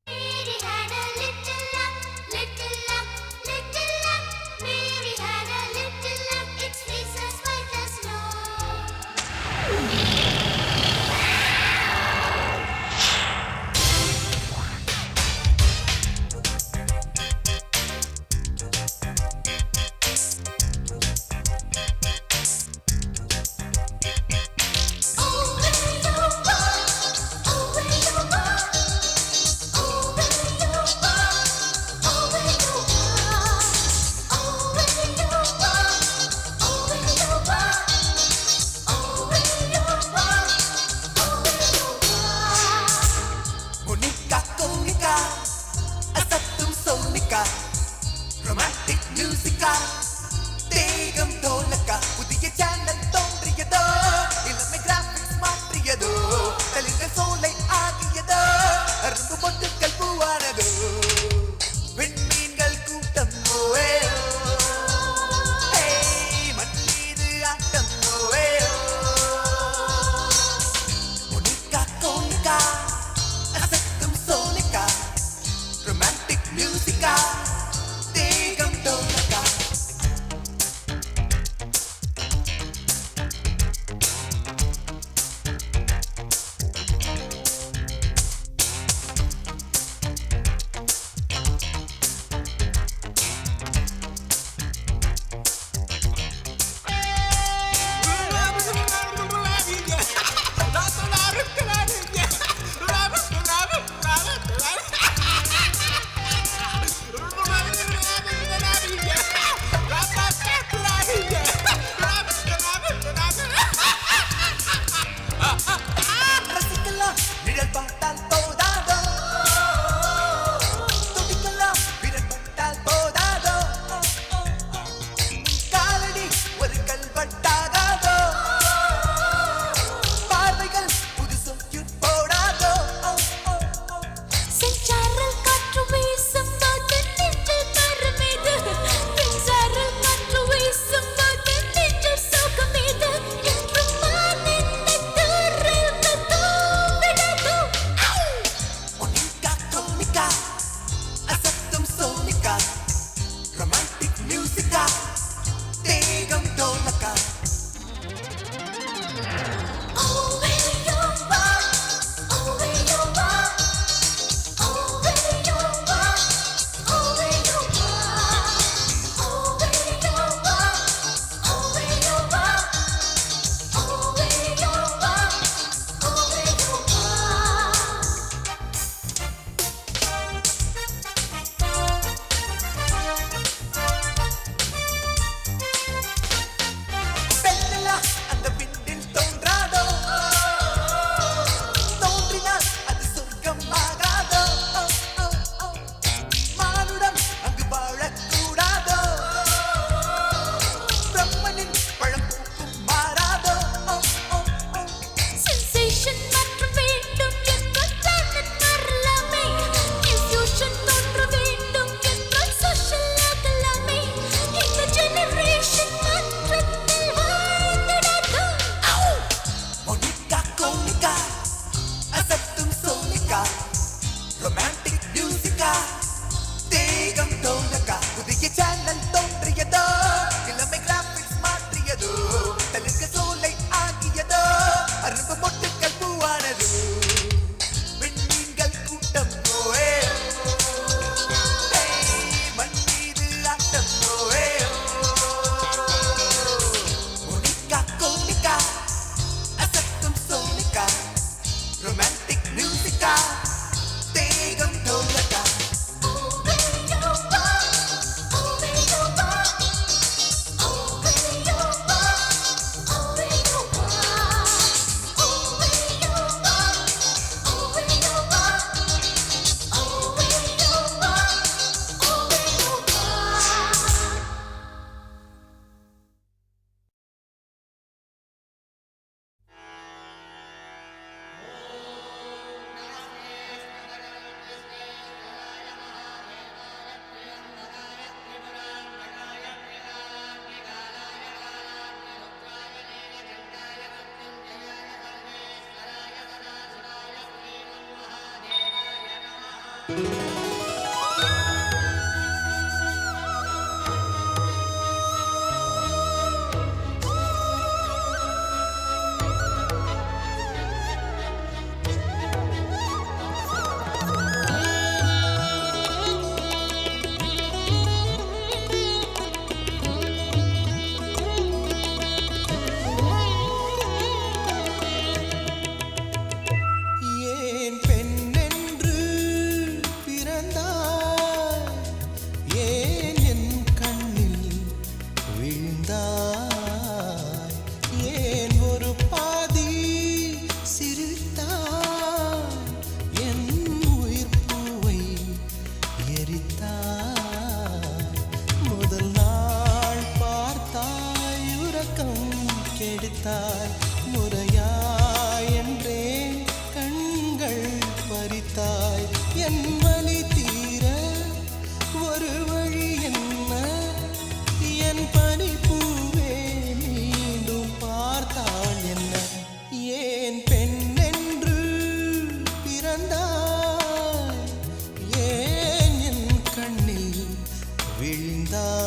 Mary had a little luck, little luck, little luck. Mary had a little சிரித்தாய் முறையா என்றே கண்கள் பறித்தாய் என் வலி தீர ஒரு வழி என்ன என் பனிப்பூவே மீண்டும் பார்த்தாள் என்ன ஏன் பெண் என்று பிறந்தாய் ஏன் என் கண்ணில் விழுந்தாய்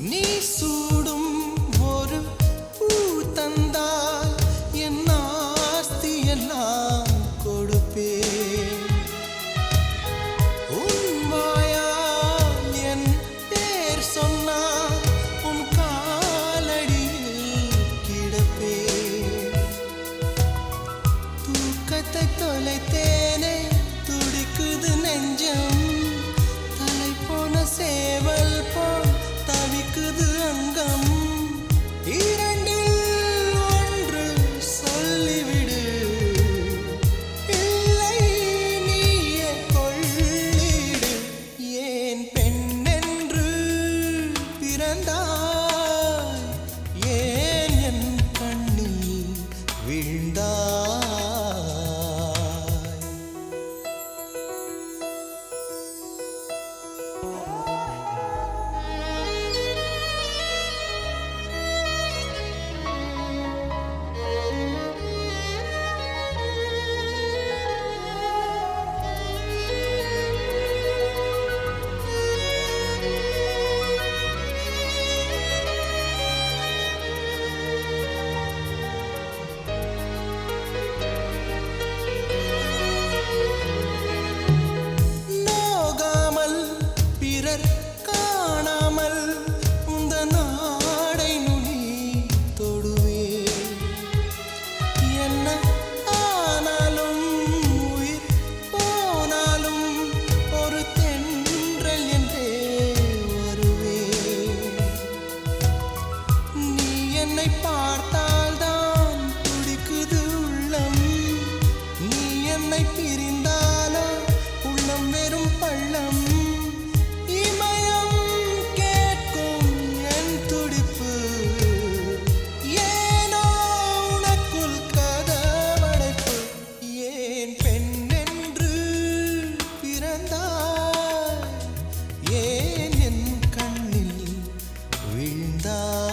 நீ சூடும் ஒரு பூ தந்தால் என் ஆஸ்தி எல்லாம் கொடுப்பேன் உன் வாயால் என் பேர் சொன்னால் உன் காலடியில் கிடப்பேன் தூக்கத்தை தொலைத்தேனே துடிக்குது நெஞ்சம் தலை போன சேவல் போல் தவிக்குது அங்கம் இரண்டில் ஒன்று சொல்லிவிடு இல்லை நீயே கொள்ளிடு ஏன் பெண் என்று பிறந்தாய் ஏன் என் கண்ணில் விழுந்தாய் நோகாமல் பிறர் காணாமல் உந்த நாடை நுனி தொடுவே என்ன ஆனாலும் உயிர் போனாலும் ஒரு தென்றல் என்றே வருவே நீ என்னை பார்த்தால்தான் துடிக்குது உள்ளம் நீ என்னை பிரிந்தாலோ உள்ளம் வெறும் பள்ளம் இமயம் கேட்கும் என் துடிப்பு ஏனோ உனக்குள் கதவடைப்பு ஏன் பெண் என்று பிறந்தாய் ஏன் என் கண்ணில் விழுந்தாய்